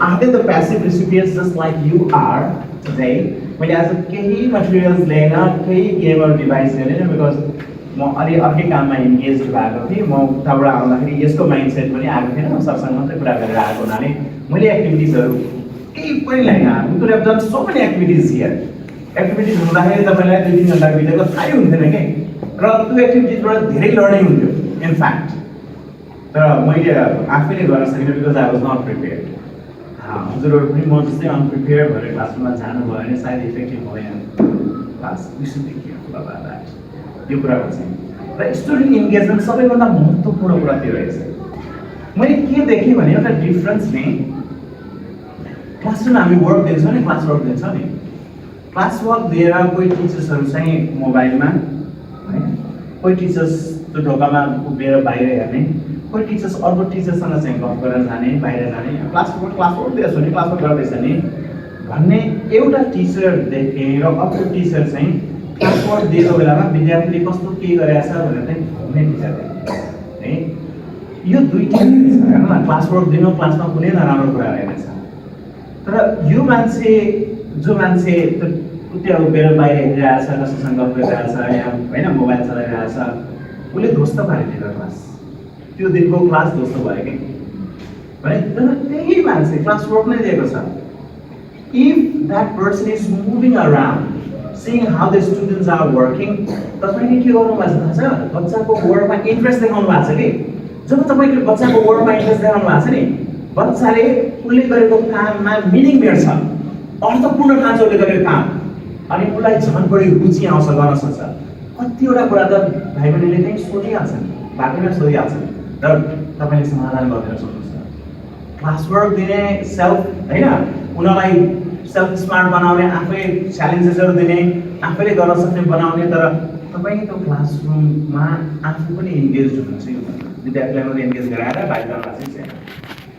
S4: Are they the passive recipients just like you are today? मैले आज केही मटेरियल्स लिएन, केही गेमहरू डिभाइस लिएन, बिकज म अलि अर्कै काममा इन्गेज भएको थिएँ। म उताबाट आउँदाखेरि यसको माइन्डसेट पनि आएको थिएन, म सरसँग मात्रै कुरा गरेर आएको हुनाले मैले एक्टिभिटिजहरू केही पनि लिएन। We could have done so many activities here. Activities हुँदाखेरि तपाईँलाई 2-3 घन्टा बितेको थाहै हुन्थेन कि, र त्यो एक्टिभिटिजबाट धेरै लर्निङ हुन्थ्यो इनफ्याक्ट। तर मैले आफैले गर्न सकिनँ because I was not prepared. हजुरहरू पनि म जस्तै अनप्रिपेयर्ड भएर क्लासरुममा जानुभयो भने सायद इफेक्टिभ भएन class. We should be careful about that. यो कुरामा चाहिँ र स्टुडेन्ट इन्गेजमेन्ट सबैभन्दा महत्त्वपूर्ण कुरा त्यो रहेछ। मैले के देखेँ भने एउटा डिफरेन्स नै क्लासरुममा हामी वर्क दिन्छौँ नि, क्लास वर्क दिन्छौँ नि, क्लास वर्क दिएर कोही टिचर्सहरू चाहिँ मोबाइलमा होइन, कोही टिचर्स त्यो ढोकामा उभिएर बाहिर हेर्ने, कोही टिचर्स अर्को टिचरसँग चाहिँ गफ गरेर जाने, बाहिर जाने, क्लास वर्क दिएछ भने क्लास वर्क गर्दैछ नि भन्ने एउटा टिचर देखेँ। र अर्को टिचर चाहिँ क्लास वर्क दिएको बेलामा विद्यार्थीले कस्तो के गरेछ भनेर चाहिँ भन्ने टिचर है। यो दुईटै हेर्नु न, क्लास वर्क दिनु क्लासमा कुनै नराम्रो कुरा रहेछ, तर यो मान्छे जो मान्छे त्यो उभिएर बाहिर हेरिरहेछ, कसैसँग गफ गरिरहेछ या होइन मोबाइल चलाइरहेछ, उसले ध्वस्त पारिदिएको क्लास, त्यो दिनको क्लास ध्वस्त भयो कि भने। तर त्यही मान्छे क्लास वर्क नै दिएको छ, if that person is moving around seeing how the students are working, तपाईँले के गर्नुभएको छ थाहा छ? बच्चाको वर्कमा इन्ट्रेस्ट देखाउनु भएको छ कि जब तपाईँले बच्चाको वर्कमा इन्ट्रेस्ट देखाउनु भएको छ नि, बच्चाले उसले गरेको काममा मिनिङ भेट्छ, अर्थपूर्ण ठान्छ उसले गरेको काम, अनि उसलाई झन् बढी रुचि आउँछ, गर्न सक्छ। कतिवटा कुरा त भाइ बहिनीले चाहिँ सोधिहाल्छन्, बाटोमा सोधिहाल्छन्, तर तपाईँले समाधान गरेर सोध्नुहोस् न। क्लास वर्क दिने, सेल्फ होइन उनीहरूलाई सेल्फ स्मार्ट बनाउने, आफै च्यालेन्जेसहरू दिने, आफैले गर्न सक्ने बनाउने, तर तपाईँ त्यो क्लासरुममा आफू पनि इन्गेज हुनुहुन्छ। विद्यार्थीलाई मात्रै इन्गेज गराएर बाहिर गर्न चाहिँ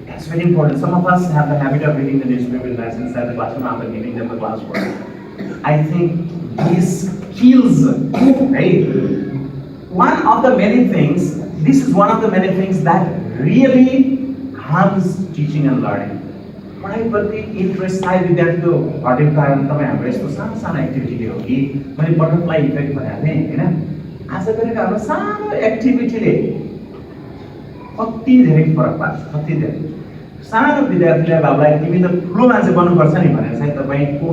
S4: that's very important. Some of us have the habit of reading the newspaper lessons inside the classroom after giving them the classwork. I think this kills, right? One of the many things, this is one of the many things that really harms teaching and learning. पढाइप्रति इन्ट्रेस्ट सायद विद्यार्थीको घटेको कारण तपाईँ हाम्रो यस्तो सानो सानो एक्टिभिटीले हो कि मैले बटरफ्लाई इफेक्ट भनेको थिएँ होइन। आज गरेको हाम्रो सानो एक्टिभिटीले कति धेरै फरक पार्छ, कति धेरै। सानो विद्यार्थीलाई बाबुलाई तिमी त ठुलो मान्छे बन्नुपर्छ नि भनेर चाहिँ तपाईँको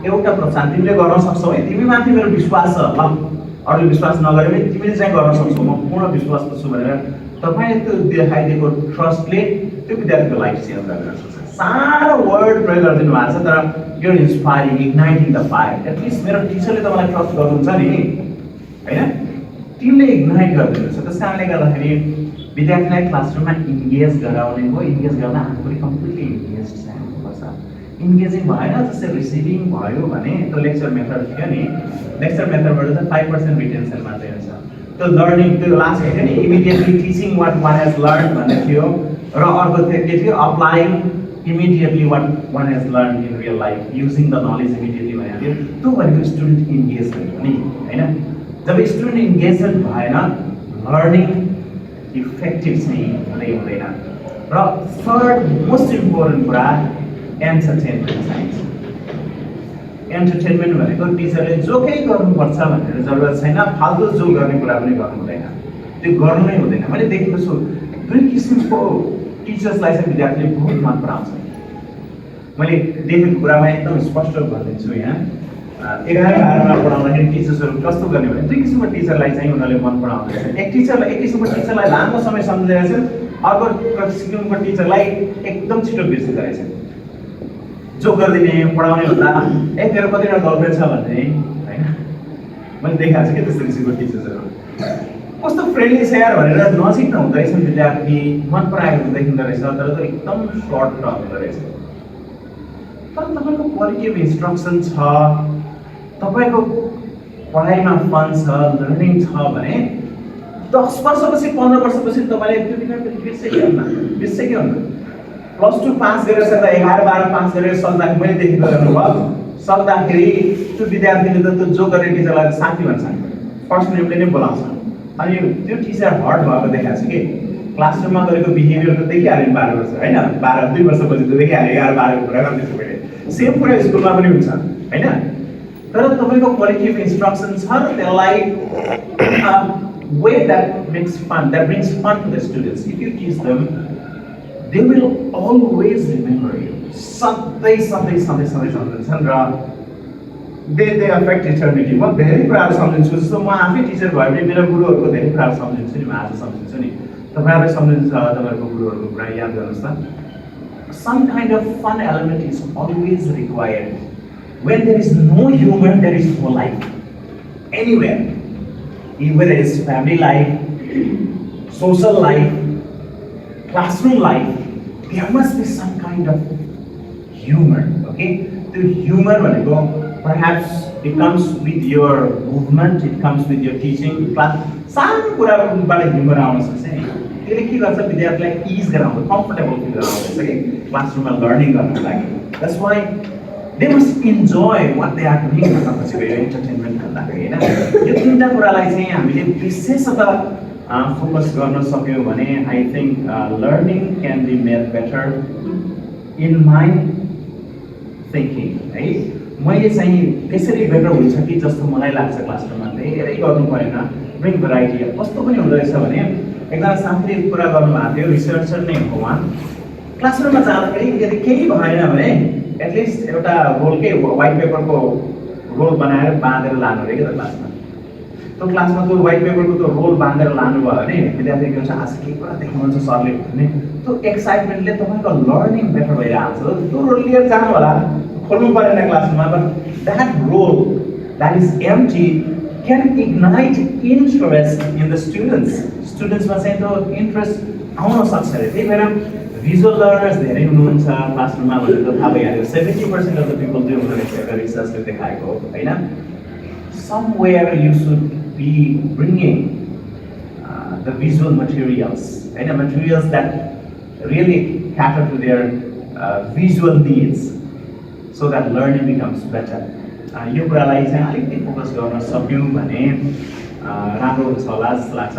S4: एउटा प्रोत्साहन, तिमीले गर्न सक्छौ है, तिमी माथि मेरो विश्वास छ, ल अरूले विश्वास नगरे पनि तिमीले चाहिँ गर्न सक्छौ, म पूर्ण विश्वास छु भनेर तपाईँले त्यो देखाइदिएको ट्रस्टले त्यो विद्यार्थीको लाइफ चेन्ज गर्न सक्छ। सानो वर्ड प्रयोग गरिदिनु भएको छ, तर यो इन्स्पायरिङ, इग्नाइटिङ द फायर। एटलिस्ट मेरो टिचरले तपाईँलाई ट्रस्ट गर्नुहुन्छ नि होइन, टिमले इग्नाइट गरिदिनु छ। त्यस कारणले गर्दाखेरि विद्यार्थीलाई क्लासरुममा इन्गेज गराउने हो, इन्गेज गर्न हामी पनि कम्प्लिटली इन्गेज चाहिँ हुनुपर्छ। इन्गेजिङ भएन, जस्तै रिसिभिङ भयो भने त्यो लेक्चर मेथड थियो नि, लेक्चर मेथडबाट चाहिँ 5% रिटेन्सन मात्रै हुन्छ, त्यो लर्निङ त्यो लास्ट थियो नि immediately teaching what one has learn भन्ने थियो र अर्को थियो के थियो applying immediately what one has learn in real life using the knowledge immediately भनेको थियो त्यो भनेको स्टुडेन्ट इन्गेजमेन्ट हो नि होइन जब स्टुडेन्ट इन्गेजमेन्ट भएन लर्निङ इफेक्टिभ चाहिँ हुँदैन र थर्ड मोस्ट इम्पोर्टेन्ट कुरा एन्टरटेनमेन्ट चाहिन्छ एन्टरटेनमेन्ट भनेको टिचरले जोकै गर्नुपर्छ भनेर जरुरत छैन फाल्तु जो गर्ने कुरा पनि गर्नु हुँदैन त्यो गर्नु नै हुँदैन मैले देखेको छु दुई किसिमको टिचर्सलाई चाहिँ विद्यार्थीले बहुत मन पराउँछ मैले देखेको कुरामा एकदम स्पष्ट भनिदिन्छु यहाँ 11-12मा पढाउँदाखेरि टिचर्सहरू कस्तो गर्ने भने दुई किसिमको टिचरलाई चाहिँ उनीहरूले मन पराउँदो रहेछ एक किसिमको टिचरलाई लामो समय सम्झिँदै रहेछन् अर्को किसिमको टिचरलाई एकदम छिटो बिर्सिँदो रहेछ जो गरिदिने पढाउने भन्दा तेरो कतिवटा गर्लफ्रेन्ड छ भन्ने होइन मैले देखाएको छु कि त्यस्तो किसिमको टिचर्सहरू कस्तो फ्रेन्डली छ यार भनेर नजिक नहुँदो रहेछन् विद्यार्थी मन पराएको देखिँदो रहेछ तर त्यो एकदम सर्ट टर्म हुँदो रहेछ तर तपाईँको क्वालिटी अफ इन्स्ट्रक्सन छ तपाईँको पढाइमा फन छ लर्निङ छ भने 10 वर्षपछि 15 वर्षपछि तपाईँले त्यो विद्यार्थी बिर्सेकै हुन्न +2 पास गरेर सक्दा 11-12 पास गरेर सक्दाखेरि मैले देखेको अनुभव सक्दाखेरि त्यो विद्यार्थीले त त्यो जो गर्ने टिचरलाई साथी भन्छ फर्स्ट नेमले नै बोलाउँछ अनि त्यो टिचर हर्ट भएको देखाएको छु कि क्लासरुममा गरेको बिहेभियर त देखिहाल्यो 12 वर्ष होइन 2 वर्षपछि त देखिहाल्यो 11-12 को कुरा गर्दैछु मैले सेम कुरा स्कुलमा पनि हुन्छ होइन तर तपाईँको क्वालिटी अफ इन्स्ट्रक्सन छ र त्यसलाई way that makes fun, that brings fun to the students. If you teach them, they will always remember you. Something. They affect eternity. म धेरै कुराहरू सम्झिन्छु जस्तो म आफै टिचर भए पनि मेरो गुरुहरूको धेरै कुराहरू सम्झिन्छु नि म आज सम्झिन्छु नि तपाईँहरूले सम्झिन्छ तपाईँहरूको गुरुहरूको कुरा याद गर्नुहोस् त some kind of fun element is always required. When there is no humor, there is no life anywhere. Whether it's family life, social life, classroom life, there must be some kind of humor, okay? The humor, perhaps it comes with your movement, it comes with your teaching. Class, some humor ease comfortable classroom learning. That's why they must enjoy what they are doing entertainment यो तीनटा कुरालाई चाहिँ हामीले विशेषतः फोकस गर्न सक्यौं भने I think learning can be made better in my thinking है मैले चाहिँ त्यसरी बेटर हुन्छ कि जस्तो मलाई लाग्छ क्लासरुममा धेरै गर्नु परेन ब्रिङ भेराइटी कस्तो पनि हुँदो रहेछ भने एकजना साथीले कुरा गर्नुभएको थियो रिसर्चर नै हो उहाँ क्लासरुममा जाँदाखेरि यदि केही भएन भने एटलिस्ट एउटा रोलकै व्हाइट पेपरको रोल बनाएर बाँधेर लानु रे के त क्लासमा त्यो क्लासमा त्यो व्हाइट पेपरको त्यो रोल बाँधेर लानु भयो भने विद्यार्थी के हुन्छ आज के कुरा देखाउनुहुन्छ सरले भने त्यो एक्साइटमेन्टले तपाईको लर्निङ बेटर भइरहेको छ त्यो रोल लिएर जानु होला खोल्नु परेन क्लासमा but that role that is empty can ignite interest in the स्टुडेन्ट्समा चाहिँ त्यो इन्ट्रेस्ट आउन सक्छ रे त्यही भएर visual learners धेरै हुनुहुन्छ क्लासरुममा भनेर थाहा भइहाल्यो 70% of the people do रिसर्चले देखाएको हैन somewhere you should be bringing the visual materials and materials that really cater to their visual needs so that learning becomes better यो कुरालाई चाहिँ अलिकति फोकस गर्न सक्यौं भने राम्रो हुन्छ होला जस्तो लाग्छ